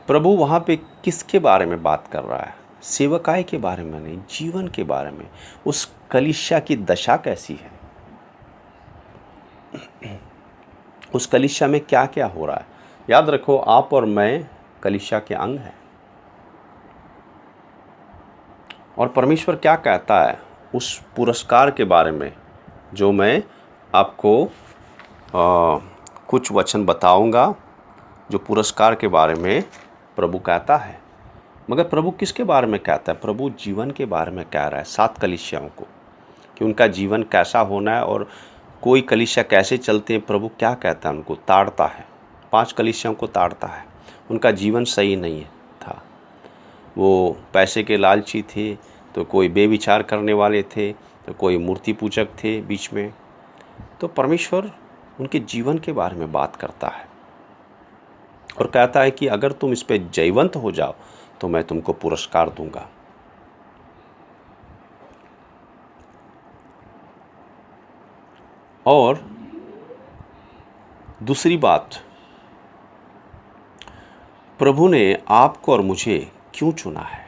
[SPEAKER 1] प्रभु वहाँ पे किसके बारे में बात कर रहा है? सेवकाई के बारे में नहीं, जीवन के बारे में। उस कलीसिया की दशा कैसी है, उस कलीसिया में क्या क्या हो रहा है। याद रखो, आप और मैं कलीसिया के अंग हैं। और परमेश्वर क्या कहता है उस पुरस्कार के बारे में, जो मैं आपको कुछ वचन बताऊंगा, जो पुरस्कार के बारे में प्रभु कहता है। मगर प्रभु किसके बारे में कहता है? प्रभु जीवन के बारे में कह रहा है 7 कलीसियाओं को, कि उनका जीवन कैसा होना है और कोई कलीसिया कैसे चलते हैं। प्रभु क्या कहता है? उनको ताड़ता है। 5 कलीसियाओं को ताड़ता है। उनका जीवन सही नहीं था। वो पैसे के लालची थे, तो कोई बेविचार करने वाले थे, तो कोई मूर्ति पूजक थे बीच में। तो परमेश्वर उनके जीवन के बारे में बात करता है और कहता है कि अगर तुम इस पे जयवंत हो जाओ तो मैं तुमको पुरस्कार दूंगा। और दूसरी बात, प्रभु ने आपको और मुझे क्यों चुना है?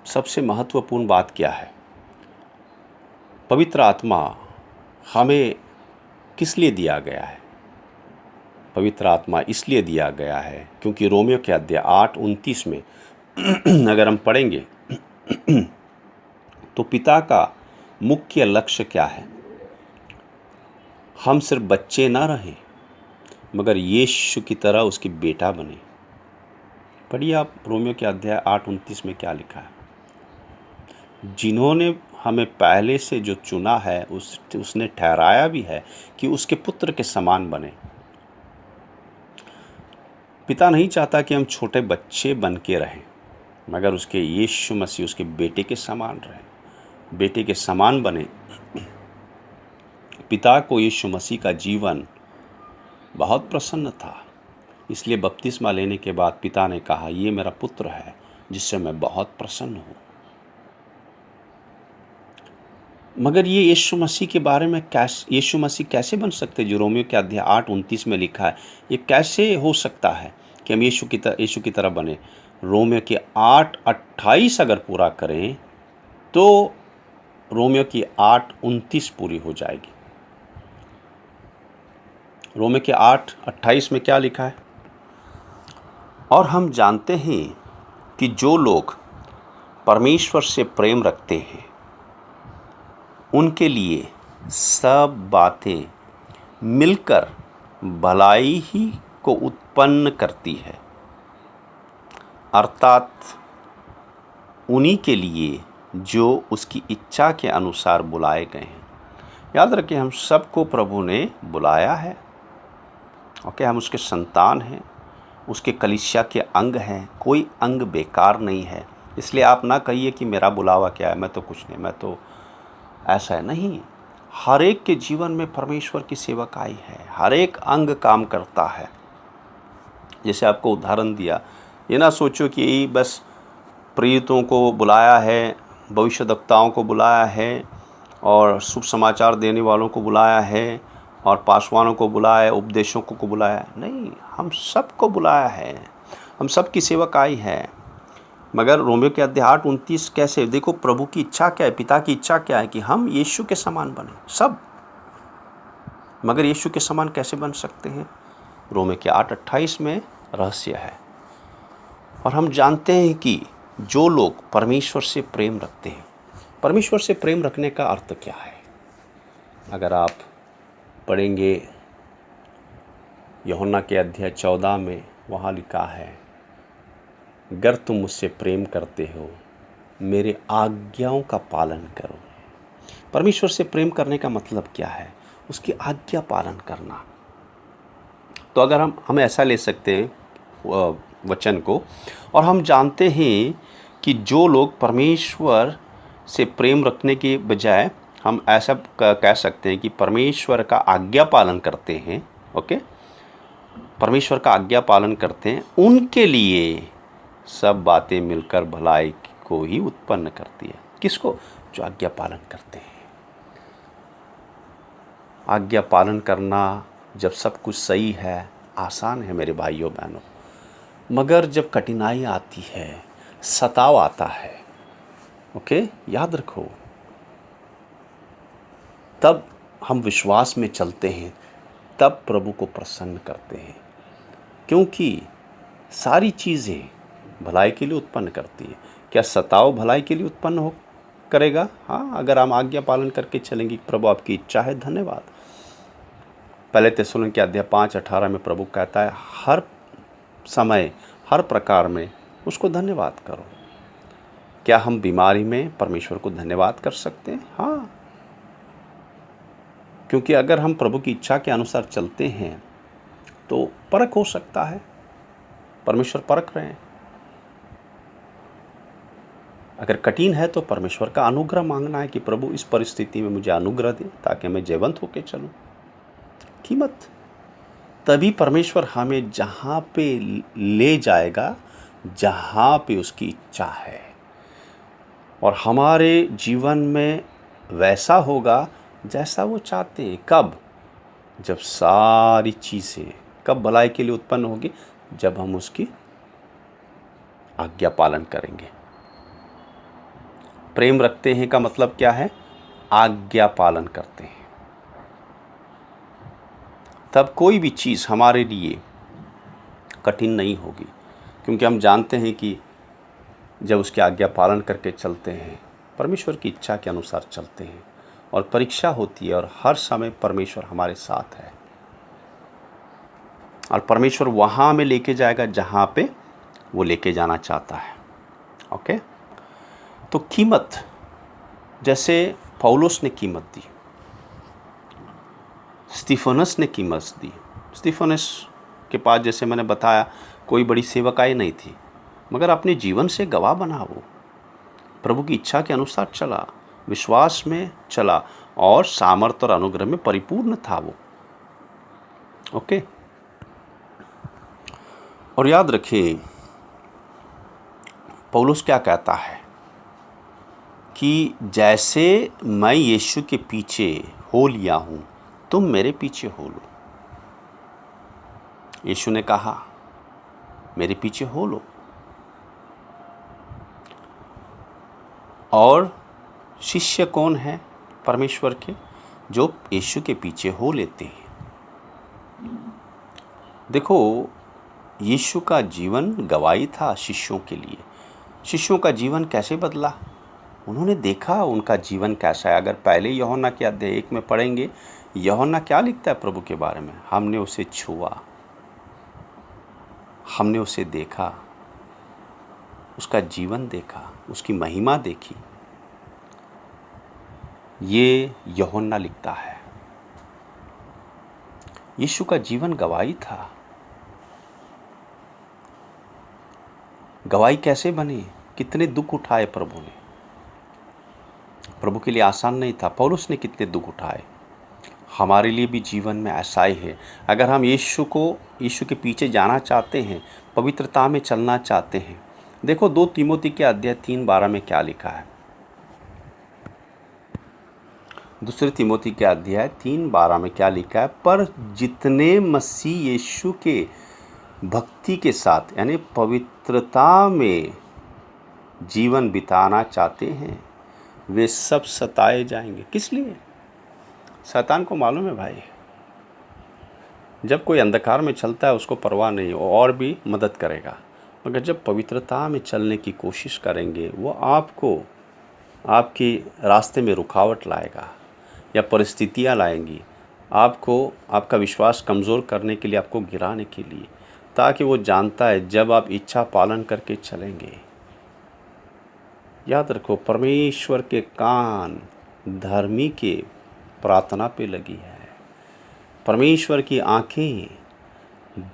[SPEAKER 1] सबसे महत्वपूर्ण बात क्या है? पवित्र आत्मा हमें किस लिए दिया गया है? पवित्र आत्मा इसलिए दिया गया है क्योंकि रोमियो के अध्याय 8:29 में अगर हम पढ़ेंगे तो पिता का मुख्य लक्ष्य क्या है? हम सिर्फ बच्चे ना रहें, मगर यीशु की तरह उसकी बेटा बने। पढ़िए आप रोमियो के अध्याय 8:29 में क्या लिखा है। जिन्होंने हमें पहले से जो चुना है उसने ठहराया भी है कि उसके पुत्र के समान बने। पिता नहीं चाहता कि हम छोटे बच्चे बन के रहें, मगर उसके यीशु मसीह उसके बेटे के समान रहें, बेटे के समान बने। पिता को यीशु मसीह का जीवन बहुत प्रसन्न था, इसलिए बपतिस्मा लेने के बाद पिता ने कहा, ये मेरा पुत्र है जिससे मैं बहुत प्रसन्न हूँ। मगर ये यीशु मसीह के बारे में यीशु मसीह कैसे बन सकते, जो रोमियो के अध्याय 8:29 में लिखा है, ये कैसे हो सकता है कि हम यीशु की तरह बने। रोमियो के 8:28 अगर पूरा करें तो रोमियो की 8:29 पूरी हो जाएगी। रोमियो के 8:28 में क्या लिखा है, और हम जानते हैं कि जो लोग परमेश्वर से प्रेम रखते हैं उनके लिए सब बातें मिलकर भलाई ही को उत्पन्न करती है, अर्थात उन्हीं के लिए जो उसकी इच्छा के अनुसार बुलाए गए हैं। याद रखें, हम सबको प्रभु ने बुलाया है। ओके, हम उसके संतान हैं, उसके कलीसिया के अंग हैं, कोई अंग बेकार नहीं है। इसलिए आप ना कहिए कि मेरा बुलावा क्या है, मैं तो कुछ नहीं, मैं तो ऐसा है। नहीं, हर एक के जीवन में परमेश्वर की सेवकाई है, हर एक अंग काम करता है। जैसे आपको उदाहरण दिया, ये ना सोचो कि बस प्रेरितों को बुलाया है, भविष्यद्वक्ताओं को बुलाया है, और शुभ समाचार देने वालों को बुलाया है, और पासवानों को बुलाया है, उपदेशकों को बुलाया है। नहीं, हम सबको बुलाया है, हम सब की सेवकाई है। मगर रोमियो के अध्याय 8:29 कैसे, देखो प्रभु की इच्छा क्या है, पिता की इच्छा क्या है कि हम यीशु के समान बने सब। मगर यीशु के समान कैसे बन सकते हैं, रोमियो के 8:28 में रहस्य है। और हम जानते हैं कि जो लोग परमेश्वर से प्रेम रखते हैं, परमेश्वर से प्रेम रखने का अर्थ क्या है, अगर आप पढ़ेंगे यूहन्ना के अध्याय 14 में, वहाँ लिखा है, अगर तुम मुझसे प्रेम करते हो मेरे आज्ञाओं का पालन करो। परमेश्वर से प्रेम करने का मतलब क्या है, उसकी आज्ञा पालन करना। तो अगर हम ऐसा ले सकते हैं वचन को, और हम जानते हैं कि जो लोग परमेश्वर से प्रेम रखने के बजाय हम ऐसा कह सकते हैं कि परमेश्वर का आज्ञा पालन करते हैं। ओके, परमेश्वर का आज्ञा पालन करते हैं, उनके लिए सब बातें मिलकर भलाई को ही उत्पन्न करती है। किसको, जो आज्ञा पालन करते हैं। आज्ञा पालन करना जब सब कुछ सही है, आसान है मेरे भाइयों बहनों, मगर जब कठिनाई आती है, सताव आता है, ओके, याद रखो, तब हम विश्वास में चलते हैं, तब प्रभु को प्रसन्न करते हैं, क्योंकि सारी चीज़ें भलाई के लिए उत्पन्न करती है। क्या सताव भलाई के लिए उत्पन्न करेगा? हाँ, अगर हम आज्ञा पालन करके चलेंगे, प्रभु आपकी इच्छा है, धन्यवाद। पहले थिस्सलुनीके अध्याय 5:18 में प्रभु कहता है, हर समय हर प्रकार में उसको धन्यवाद करो। क्या हम बीमारी में परमेश्वर को धन्यवाद कर सकते हैं? हाँ, क्योंकि अगर हम प्रभु की इच्छा के अनुसार चलते हैं तो परख हो सकता है, परमेश्वर परख रहे हैं। अगर कठिन है तो परमेश्वर का अनुग्रह मांगना है कि प्रभु इस परिस्थिति में मुझे अनुग्रह दे ताकि मैं जयवंत होकर चलूं। कीमत, तभी परमेश्वर हमें जहाँ पे ले जाएगा जहाँ पे उसकी इच्छा है, और हमारे जीवन में वैसा होगा जैसा वो चाहते हैं। कब? जब सारी चीज़ें कब भलाई के लिए उत्पन्न होगी, जब हम उसकी आज्ञा पालन करेंगे। प्रेम रखते हैं का मतलब क्या है? आज्ञा पालन करते हैं। तब कोई भी चीज़ हमारे लिए कठिन नहीं होगी, क्योंकि हम जानते हैं कि जब उसकी आज्ञा पालन करके चलते हैं, परमेश्वर की इच्छा के अनुसार चलते हैं, और परीक्षा होती है, और हर समय परमेश्वर हमारे साथ है। और परमेश्वर वहाँ में लेके जाएगा जहाँ पे वो लेके जाना चाहता है। ओके, तो कीमत, जैसे पौलुस ने कीमत दी, स्तिफनस ने कीमत दी। स्तिफनस के पास, जैसे मैंने बताया, कोई बड़ी सेवकाई नहीं थी, मगर अपने जीवन से गवाह बना। वो प्रभु की इच्छा के अनुसार चला, विश्वास में चला और सामर्थ्य और अनुग्रह में परिपूर्ण था वो। ओके, और याद रखिए पौलुस क्या कहता है कि जैसे मैं यीशु के पीछे हो लिया हूँ, तुम मेरे पीछे हो लो। यीशु ने कहा मेरे पीछे हो लो। और शिष्य कौन है परमेश्वर के? जो यीशु के पीछे हो लेते हैं। देखो, यीशु का जीवन गवाही था शिष्यों के लिए। शिष्यों का जीवन कैसे बदला, उन्होंने देखा उनका जीवन कैसा है। अगर पहले यूहन्ना के अध्याय 1 में पढ़ेंगे, यूहन्ना क्या लिखता है प्रभु के बारे में? हमने उसे छुआ, हमने उसे देखा, उसका जीवन देखा, उसकी महिमा देखी। ये यूहन्ना लिखता है। यीशु का जीवन गवाही था। गवाही कैसे बने? कितने दुख उठाए प्रभु ने। प्रभु के लिए आसान नहीं था। पौलुस ने कितने दुख उठाए। हमारे लिए भी जीवन में ऐसा ही है। अगर हम यीशु के पीछे जाना चाहते हैं, पवित्रता में चलना चाहते हैं, देखो 2 तीमोथी के अध्याय 3:12 में क्या लिखा है। 2 तीमोथी के अध्याय 3:12 में क्या लिखा है? पर जितने मसीह यीशु के भक्ति के साथ, यानी पवित्रता में जीवन बिताना चाहते हैं, वे सब सताए जाएंगे। किस लिए? शैतान को मालूम है भाई, जब कोई अंधकार में चलता है उसको परवाह नहीं, वो और भी मदद करेगा। मगर जब पवित्रता में चलने की कोशिश करेंगे, वो आपको आपके रास्ते में रुकावट लाएगा या परिस्थितियाँ लाएंगी, आपको आपका विश्वास कमज़ोर करने के लिए, आपको गिराने के लिए, ताकि वो जानता है जब आप इच्छा पालन करके चलेंगे। याद रखो, परमेश्वर के कान धर्मी के प्रार्थना पे लगी है। परमेश्वर की आंखें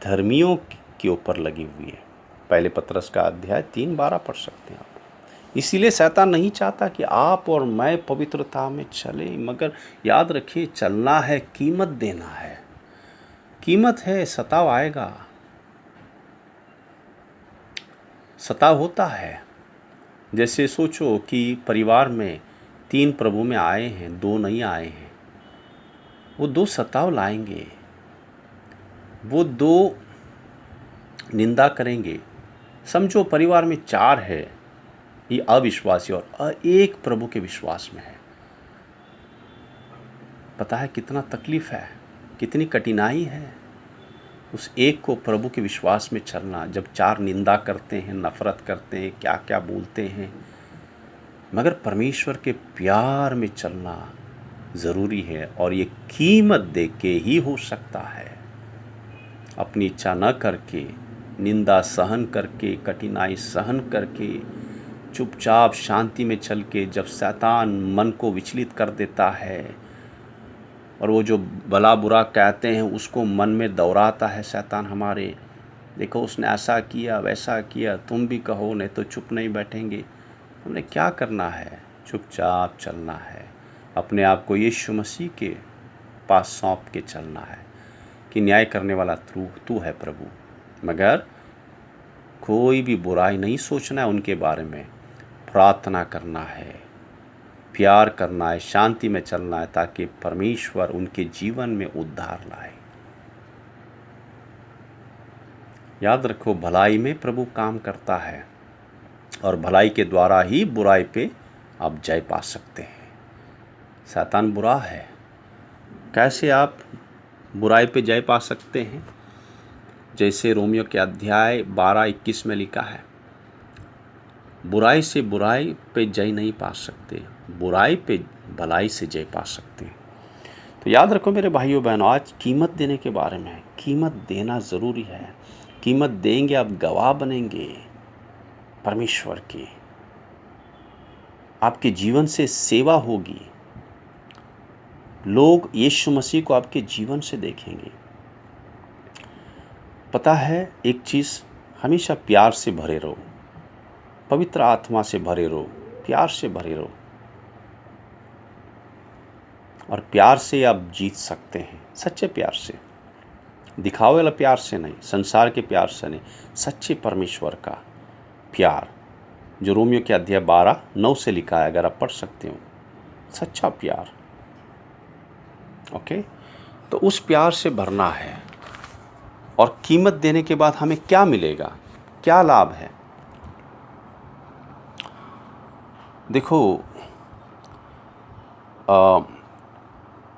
[SPEAKER 1] धर्मियों के ऊपर लगी हुई है। पहले पत्रस का अध्याय 3:12 पढ़ सकते हैं आप। इसीलिए शैतान नहीं चाहता कि आप और मैं पवित्रता में चले, मगर याद रखिए चलना है, कीमत देना है। कीमत है, सताव आएगा, सताव होता है। जैसे सोचो कि परिवार में 3 प्रभु में आए हैं, 2 नहीं आए हैं, वो 2 सताव लाएंगे, वो 2 निंदा करेंगे। समझो परिवार में 4 है, ये अविश्वासी और एक प्रभु के विश्वास में है। पता है कितना तकलीफ है, कितनी कठिनाई है उस एक को प्रभु के विश्वास में चलना। जब 4 निंदा करते हैं, नफरत करते हैं, क्या क्या बोलते हैं, मगर परमेश्वर के प्यार में चलना ज़रूरी है। और ये कीमत दे के ही हो सकता है। अपनी इच्छा न करके, निंदा सहन करके, कठिनाई सहन करके, चुपचाप शांति में चल के, जब शैतान मन को विचलित कर देता है और वो जो भला बुरा कहते हैं उसको मन में दोहराता है शैतान हमारे, देखो उसने ऐसा किया, वैसा किया, तुम भी कहो, नहीं तो चुप नहीं बैठेंगे। हमने क्या करना है? चुपचाप चलना है। अपने आप को यीशु मसीह के पास सौंप के चलना है कि न्याय करने वाला तू है प्रभु। मगर कोई भी बुराई नहीं सोचना है उनके बारे में, प्रार्थना करना है, प्यार करना है, शांति में चलना है, ताकि परमेश्वर उनके जीवन में उद्धार लाए। याद रखो, भलाई में प्रभु काम करता है और भलाई के द्वारा ही बुराई पे आप जय पा सकते हैं। शैतान बुरा है, कैसे आप बुराई पे जय पा सकते हैं? जैसे रोमियो के अध्याय 12-21 में लिखा है, बुराई से बुराई पे जय नहीं पा सकते, बुराई पे भलाई से जय पा सकते हैं। तो याद रखो मेरे भाइयों बहनों, आज कीमत देने के बारे में है। कीमत देना ज़रूरी है। कीमत देंगे, आप गवाह बनेंगे परमेश्वर की। आपके जीवन से सेवा होगी, लोग यीशु मसीह को आपके जीवन से देखेंगे। पता है एक चीज़, हमेशा प्यार से भरे रहो, पवित्र आत्मा से भरे रहो, प्यार से भरे रहो, और प्यार से आप जीत सकते हैं। सच्चे प्यार से, दिखावे वाला प्यार से नहीं, संसार के प्यार से नहीं, सच्चे परमेश्वर का प्यार, जो रोमियो के अध्याय 12:9 से लिखा है, अगर आप पढ़ सकते हो, सच्चा प्यार। ओके, तो उस प्यार से भरना है। और कीमत देने के बाद हमें क्या मिलेगा, क्या लाभ है? देखो,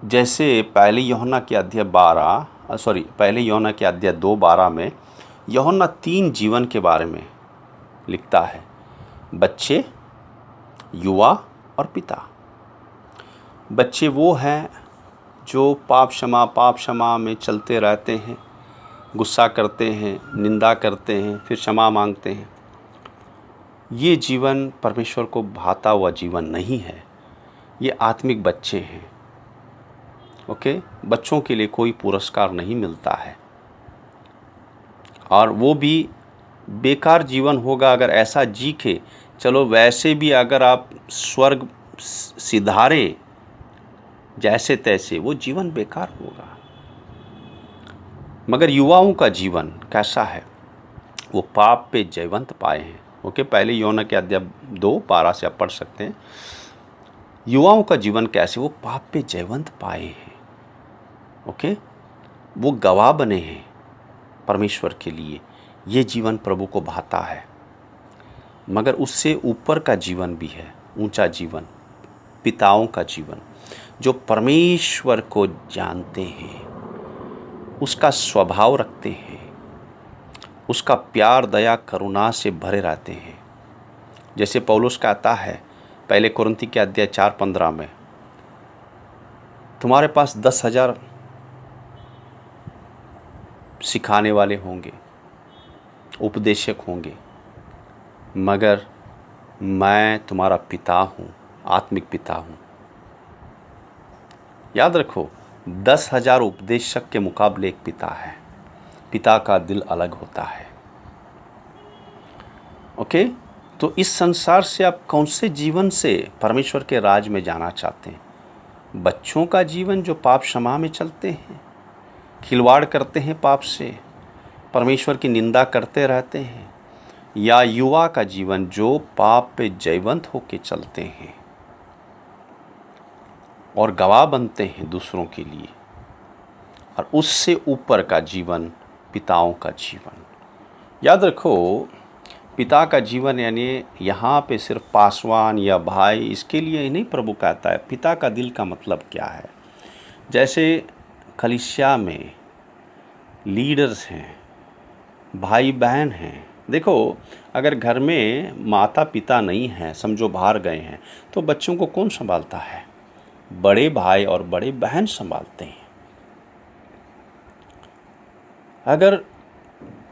[SPEAKER 1] जैसे पहले यूहन्ना के अध्याय 2:12 में यूहन्ना 3 जीवन के बारे में लिखता है, बच्चे, युवा और पिता। बच्चे वो हैं जो पाप क्षमा में चलते रहते हैं, गुस्सा करते हैं, निंदा करते हैं, फिर क्षमा मांगते हैं। ये जीवन परमेश्वर को भाता हुआ जीवन नहीं है, ये आत्मिक बच्चे हैं। ओके, बच्चों के लिए कोई पुरस्कार नहीं मिलता है, और वो भी बेकार जीवन होगा अगर ऐसा जी के चलो। वैसे भी अगर आप स्वर्ग सिधारे जैसे तैसे, वो जीवन बेकार होगा। मगर युवाओं का जीवन कैसा है? वो पाप पे जयवंत पाए हैं। ओके, पहले यूहन्ना के अध्याय 2:12 से आप पढ़ सकते हैं। युवाओं का जीवन कैसे? वो पाप पे जयवंत पाए हैं। ओके, वो गवाह बने हैं परमेश्वर के लिए। ये जीवन प्रभु को भाता है। मगर उससे ऊपर का जीवन भी है, ऊंचा जीवन, पिताओं का जीवन, जो परमेश्वर को जानते हैं, उसका स्वभाव रखते हैं, उसका प्यार, दया, करुणा से भरे रहते हैं। जैसे पौलुस कहता है पहले कुरिन्थी के अध्याय 4:15 में, तुम्हारे पास 10,000 सिखाने वाले होंगे, उपदेशक होंगे, मगर मैं तुम्हारा पिता हूँ, आत्मिक पिता हूँ। याद रखो, 10,000 उपदेशक के मुकाबले एक पिता है। पिता का दिल अलग होता है। ओके, तो इस संसार से आप कौन से जीवन से परमेश्वर के राज में जाना चाहते हैं? बच्चों का जीवन जो पाप क्षमा में चलते हैं, खिलवाड़ करते हैं पाप से, परमेश्वर की निंदा करते रहते हैं, या युवा का जीवन जो पाप पे जयवंत होके चलते हैं और गवाह बनते हैं दूसरों के लिए, और उससे ऊपर का जीवन पिताओं का जीवन। याद रखो, पिता का जीवन यानी यहाँ पे सिर्फ पासवान या भाई, इसके लिए ही नहीं प्रभु कहता है। पिता का दिल का मतलब क्या है? जैसे कलीसिया में लीडर्स हैं, भाई बहन हैं। देखो, अगर घर में माता पिता नहीं हैं, समझो बाहर गए हैं, तो बच्चों को कौन संभालता है? बड़े भाई और बड़े बहन संभालते हैं। अगर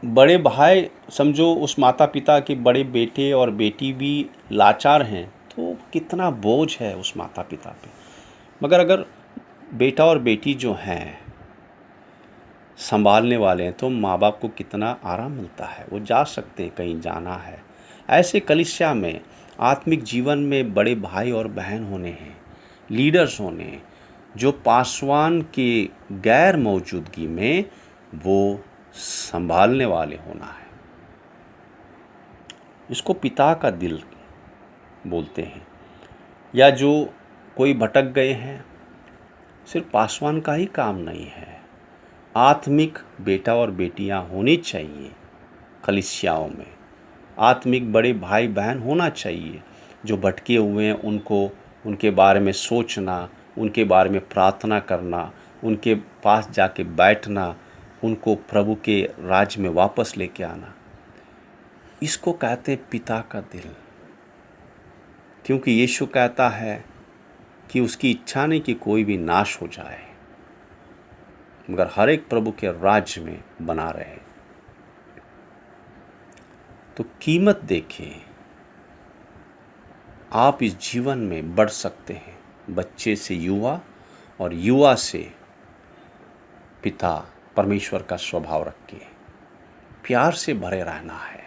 [SPEAKER 1] बड़े भाई समझो उस माता पिता के बड़े बेटे और बेटी भी लाचार हैं, तो कितना बोझ है उस माता पिता पे। मगर अगर बेटा और बेटी जो हैं संभालने वाले हैं, तो माँ बाप को कितना आराम मिलता है, वो जा सकते हैं, कहीं जाना है। ऐसे कलीसिया में, आत्मिक जीवन में बड़े भाई और बहन होने हैं, लीडर्स होने हैं, जो पासवान की गैर मौजूदगी में वो संभालने वाले होना है। इसको पिता का दिल बोलते हैं। या जो कोई भटक गए हैं, सिर्फ पासवान का ही काम नहीं है, आत्मिक बेटा और बेटियां होनी चाहिए कलीसियाओं में। आत्मिक बड़े भाई बहन होना चाहिए, जो भटके हुए हैं उनको, उनके बारे में सोचना, उनके बारे में प्रार्थना करना, उनके पास जाके बैठना, उनको प्रभु के राज में वापस लेके आना। इसको कहते हैं पिता का दिल। क्योंकि यीशु कहता है कि उसकी इच्छा नहीं कि कोई भी नाश हो जाए, मगर हर एक प्रभु के राज्य में बना रहे। तो कीमत देखें, आप इस जीवन में बढ़ सकते हैं, बच्चे से युवा और युवा से पिता। परमेश्वर का स्वभाव रख के प्यार से भरे रहना है।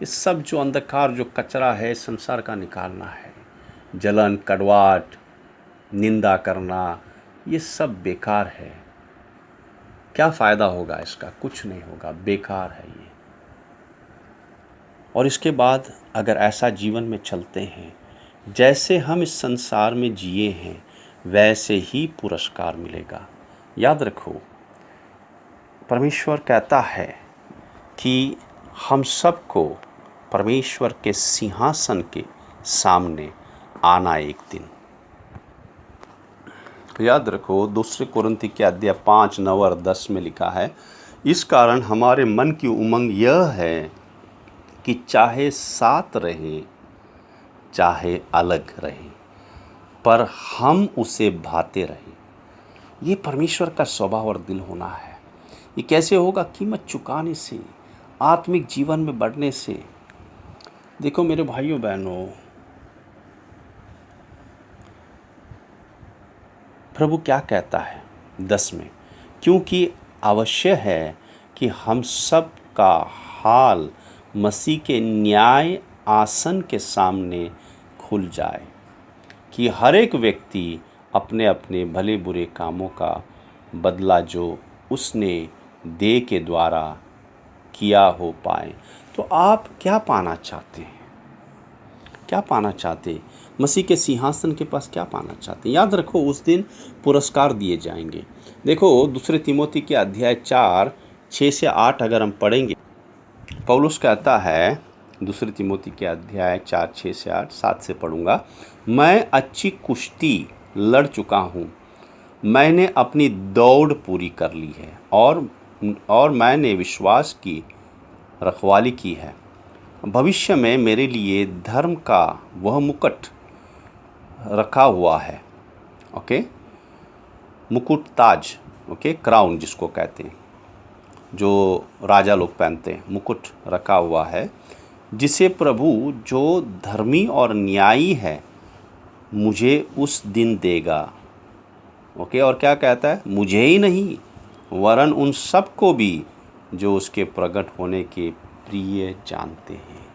[SPEAKER 1] ये सब जो अंधकार, जो कचरा है संसार का, निकालना है। जलन, कड़वाहट, निंदा करना, ये सब बेकार है। क्या फ़ायदा होगा इसका? कुछ नहीं होगा, बेकार है ये। और इसके बाद अगर ऐसा जीवन में चलते हैं, जैसे हम इस संसार में जिए हैं, वैसे ही पुरस्कार मिलेगा। याद रखो, परमेश्वर कहता है कि हम सबको परमेश्वर के सिंहासन के सामने आना एक दिन। तो याद रखो, दूसरे कोरिन्थी के अध्याय 5, 9 और 10 में लिखा है, इस कारण हमारे मन की उमंग यह है कि चाहे साथ रहे चाहे अलग रहे, पर हम उसे भाते रहें। ये परमेश्वर का स्वभाव और दिल होना है। ये कैसे होगा? कीमत चुकाने से, आत्मिक जीवन में बढ़ने से। देखो मेरे भाइयों बहनों, प्रभु क्या कहता है 10 में, क्योंकि आवश्यक है कि हम सब का हाल मसीह के न्याय आसन के सामने खुल जाए, कि हर एक व्यक्ति अपने अपने भले बुरे कामों का बदला जो उसने देह के द्वारा किया हो पाए। तो आप क्या पाना चाहते हैं? क्या पाना चाहते हैं? मसीह के सिंहासन के पास क्या पाना चाहते हैं? याद रखो, उस दिन पुरस्कार दिए जाएंगे। देखो दूसरे तिमोथी के अध्याय 4, 6 से 8 अगर हम पढ़ेंगे, पौलुस कहता है, दूसरे तिमोथी के अध्याय 4, 6 से 8, 7 से पढ़ूंगा, मैं अच्छी कुश्ती लड़ चुका हूँ, मैंने अपनी दौड़ पूरी कर ली है, और मैंने विश्वास की रखवाली की है। भविष्य में मेरे लिए धर्म का वह मुकुट रखा हुआ है। ओके, मुकुट, ताज, ओके, क्राउन जिसको कहते हैं, जो राजा लोग पहनते हैं, मुकुट रखा हुआ है, जिसे प्रभु जो धर्मी और न्यायी है मुझे उस दिन देगा। ओके, और क्या कहता है? मुझे ही नहीं वरन उन सब को भी जो उसके प्रकट होने के प्रिय जानते हैं।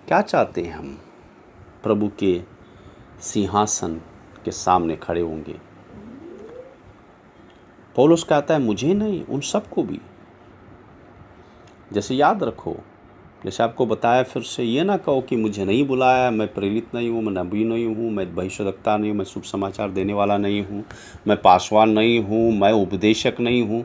[SPEAKER 1] क्या चाहते हैं हम? प्रभु के सिंहासन के सामने खड़े होंगे। पौलुस कहता है मुझे नहीं, उन सबको भी। जैसे याद रखो, जैसे आपको बताया, फिर से ये ना कहो कि मुझे नहीं बुलाया, मैं प्रेरित नहीं हूँ, मैं नबी नहीं हूँ, मैं भविष्यद्वक्ता नहीं हूँ, मैं शुभ समाचार देने वाला नहीं हूँ, मैं पासवान नहीं हूँ, मैं उपदेशक नहीं हूँ।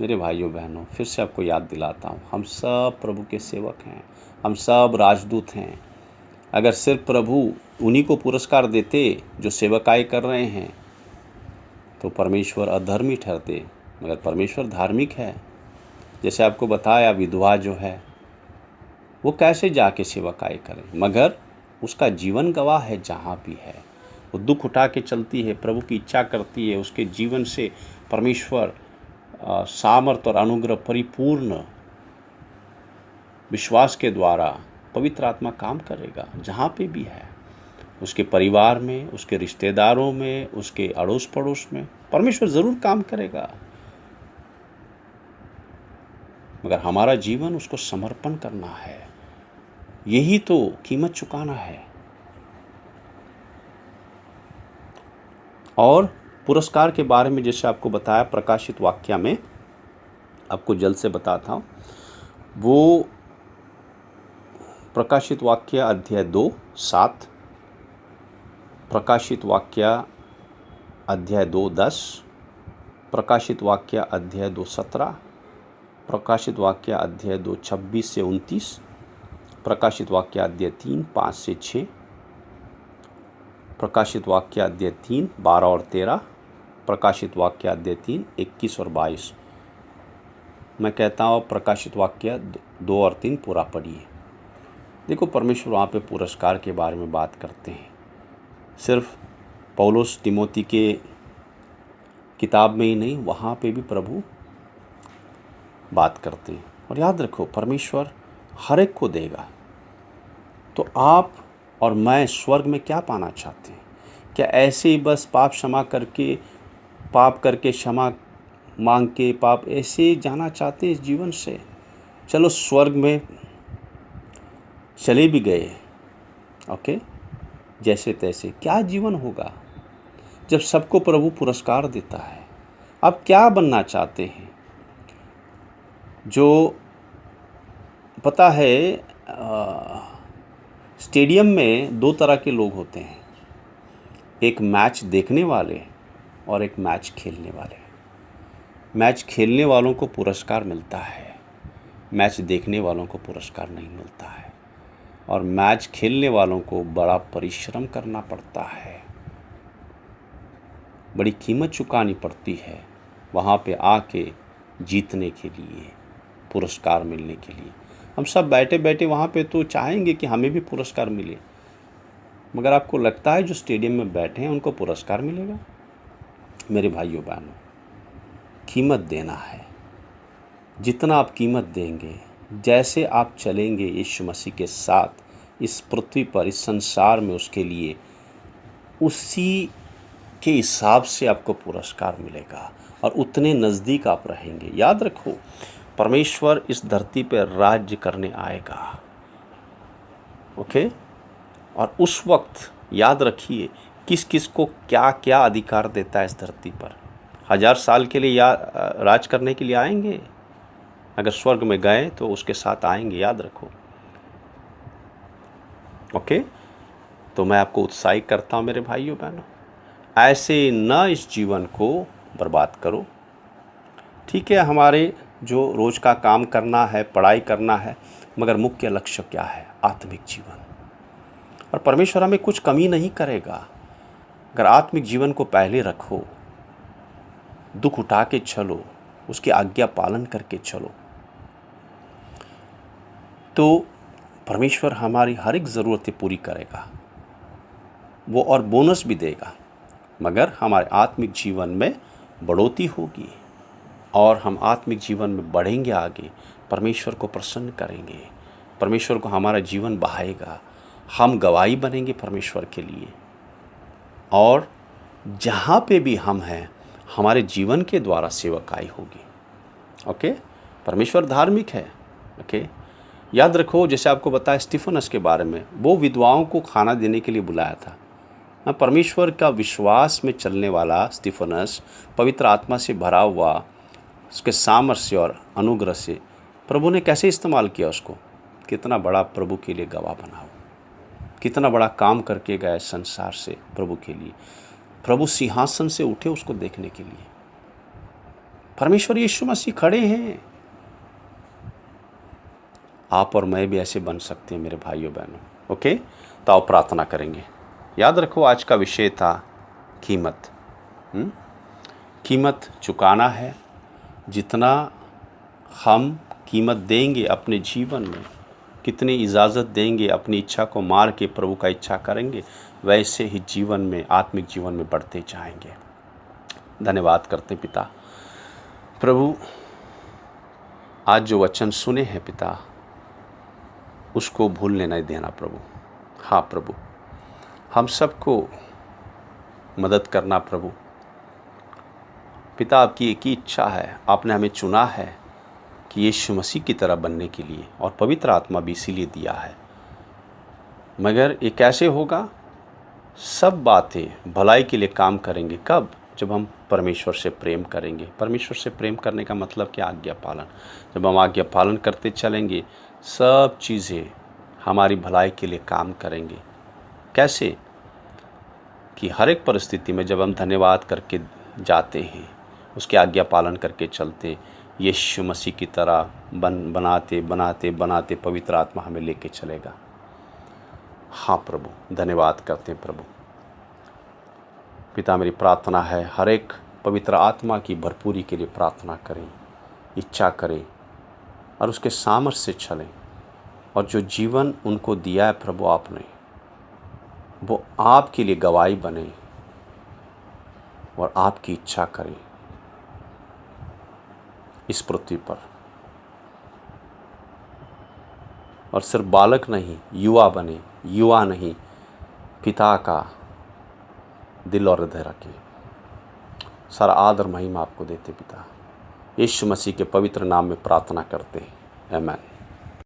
[SPEAKER 1] मेरे भाइयों बहनों, फिर से आपको याद दिलाता हूँ, हम सब प्रभु के सेवक हैं, हम सब राजदूत हैं। अगर सिर्फ प्रभु उन्हीं को पुरस्कार देते जो सेवकाई कर रहे हैं, तो परमेश्वर अधर्मी ठहरते, मगर परमेश्वर धार्मिक है। जैसे आपको बताया, विधवा जो है वो कैसे जाके सेवकाई करे, मगर उसका जीवन गवाह है। जहाँ भी है वो दुख उठा के चलती है, प्रभु की इच्छा करती है, उसके जीवन से परमेश्वर सामर्थ और अनुग्रह परिपूर्ण विश्वास के द्वारा पवित्र आत्मा काम करेगा। जहाँ पे भी है, उसके परिवार में, उसके रिश्तेदारों में, उसके अड़ोस पड़ोस में परमेश्वर ज़रूर काम करेगा, मगर हमारा जीवन उसको समर्पण करना है। यही तो कीमत चुकाना है। और पुरस्कार के बारे में जैसे आपको बताया, प्रकाशित वाक्य में आपको जल्द से बताता हूँ, वो प्रकाशित वाक्य अध्याय 2, 7, प्रकाशित वाक्य अध्याय 2, 10, प्रकाशित वाक्य अध्याय 2, 17, प्रकाशित वाक्य अध्याय 2, 26 से 29, प्रकाशित वाक्य अध्याय 3, 5 से 6, प्रकाशित वाक्य अध्याय 3, 12 और 13, प्रकाशित वाक्य अध्याय 3, 21 और 22। मैं कहता हूँ प्रकाशित वाक्य 2 और 3 पूरा पढ़िए। देखो परमेश्वर वहाँ पे पुरस्कार के बारे में बात करते हैं। सिर्फ पौलुस तिमोथी के किताब में ही नहीं, वहाँ पे भी प्रभु बात करते हैं। और याद रखो, परमेश्वर हर एक को देगा। तो आप और मैं स्वर्ग में क्या पाना चाहते हैं? क्या ऐसे ही बस पाप करके क्षमा मांग के पाप ऐसे ही जाना चाहते हैं इस जीवन से? चलो स्वर्ग में चले भी गए, ओके, जैसे तैसे क्या जीवन होगा जब सबको प्रभु पुरस्कार देता है? आप क्या बनना चाहते हैं? जो पता है, स्टेडियम में दो तरह के लोग होते हैं, एक मैच देखने वाले और एक मैच खेलने वाले। मैच खेलने वालों को पुरस्कार मिलता है, मैच देखने वालों को पुरस्कार नहीं मिलता है। और मैच खेलने वालों को बड़ा परिश्रम करना पड़ता है, बड़ी कीमत चुकानी पड़ती है वहाँ पे आके जीतने के लिए, पुरस्कार मिलने के लिए। हम सब बैठे बैठे वहाँ पे तो चाहेंगे कि हमें भी पुरस्कार मिले, मगर आपको लगता है जो स्टेडियम में बैठे हैं उनको पुरस्कार मिलेगा? मेरे भाइयों बहनों, कीमत देना है। जितना आप कीमत देंगे, जैसे आप चलेंगे यीशु मसीह के साथ इस पृथ्वी पर, इस संसार में उसके लिए, उसी के हिसाब से आपको पुरस्कार मिलेगा और उतने नज़दीक आप रहेंगे। याद रखो, परमेश्वर इस धरती पर राज्य करने आएगा, ओके। और उस वक्त याद रखिए किस किस को क्या क्या अधिकार देता है इस धरती पर। 1000 साल के लिए या राज करने के लिए आएंगे। अगर स्वर्ग में गए तो उसके साथ आएंगे, याद रखो, ओके। तो मैं आपको उत्साहित करता हूँ मेरे भाइयों बहनों, ऐसे न इस जीवन को बर्बाद करो। ठीक है, हमारे जो रोज़ का काम करना है, पढ़ाई करना है, मगर मुख्य लक्ष्य क्या है? आत्मिक जीवन। और परमेश्वर हमें कुछ कमी नहीं करेगा अगर आत्मिक जीवन को पहले रखो, दुख उठा के चलो, उसकी आज्ञा पालन करके चलो, तो परमेश्वर हमारी हर एक ज़रूरतें पूरी करेगा, वो और बोनस भी देगा। मगर हमारे आत्मिक जीवन में बढ़ोतरी होगी और हम आत्मिक जीवन में बढ़ेंगे आगे, परमेश्वर को प्रसन्न करेंगे, परमेश्वर को हमारा जीवन बहाएगा, हम गवाही बनेंगे परमेश्वर के लिए। और जहाँ पे भी हम हैं, हमारे जीवन के द्वारा सेवकाई होगी, ओके। परमेश्वर धार्मिक है, ओके। याद रखो, जैसे आपको बताया स्टीफनस के बारे में, वो विधवाओं को खाना देने के लिए बुलाया था। परमेश्वर का विश्वास में चलने वाला स्टीफनस, पवित्र आत्मा से भरा हुआ, उसके सामर्थ्य और अनुग्रह से प्रभु ने कैसे इस्तेमाल किया उसको, कितना बड़ा प्रभु के लिए गवाह बना हो, कितना बड़ा काम करके गया संसार से प्रभु के लिए। प्रभु सिंहासन से उठे उसको देखने के लिए। परमेश्वर यीशु मसीह खड़े हैं। आप और मैं भी ऐसे बन सकते हैं मेरे भाइयों बहनों, ओके। तो आओ प्रार्थना करेंगे। याद रखो, आज का विषय था कीमत। कीमत चुकाना है। जितना हम कीमत देंगे अपने जीवन में, कितनी इजाज़त देंगे, अपनी इच्छा को मार के प्रभु का इच्छा करेंगे, वैसे ही जीवन में, आत्मिक जीवन में बढ़ते जाएंगे। धन्यवाद करते पिता। प्रभु, आज जो वचन सुने हैं पिता, उसको भूलने नहीं देना प्रभु। हाँ प्रभु, हम सबको मदद करना प्रभु। पिता, आपकी एक ही इच्छा है, आपने हमें चुना है कि यीशु मसीह की तरह बनने के लिए, और पवित्र आत्मा भी इसीलिए दिया है। मगर ये कैसे होगा? सब बातें भलाई के लिए काम करेंगे कब? जब हम परमेश्वर से प्रेम करेंगे। परमेश्वर से प्रेम करने का मतलब क्या? आज्ञा पालन। जब हम आज्ञा पालन करते चलेंगे, सब चीज़ें हमारी भलाई के लिए काम करेंगे। कैसे? कि हर एक परिस्थिति में जब हम धन्यवाद करके जाते हैं, उसकी आज्ञा पालन करके चलते, यीशु मसीह की तरह बनाते बनाते बनाते पवित्र आत्मा हमें लेके चलेगा। हाँ प्रभु, धन्यवाद करते हैं प्रभु। पिता, मेरी प्रार्थना है, हर एक पवित्र आत्मा की भरपूरी के लिए प्रार्थना करें, इच्छा करें और उसके सामर्थ्य से चलें, और जो जीवन उनको दिया है प्रभु आपने, वो आपके लिए गवाही बने और आपकी इच्छा करें, इस पृथ्वी पर, और सिर्फ बालक नहीं युवा बने, युवा नहीं पिता का दिल और हृदय रखें। सारा आदर महिमा आपको देते पिता, यीशु मसीह के पवित्र नाम में प्रार्थना करते हैं, आमीन।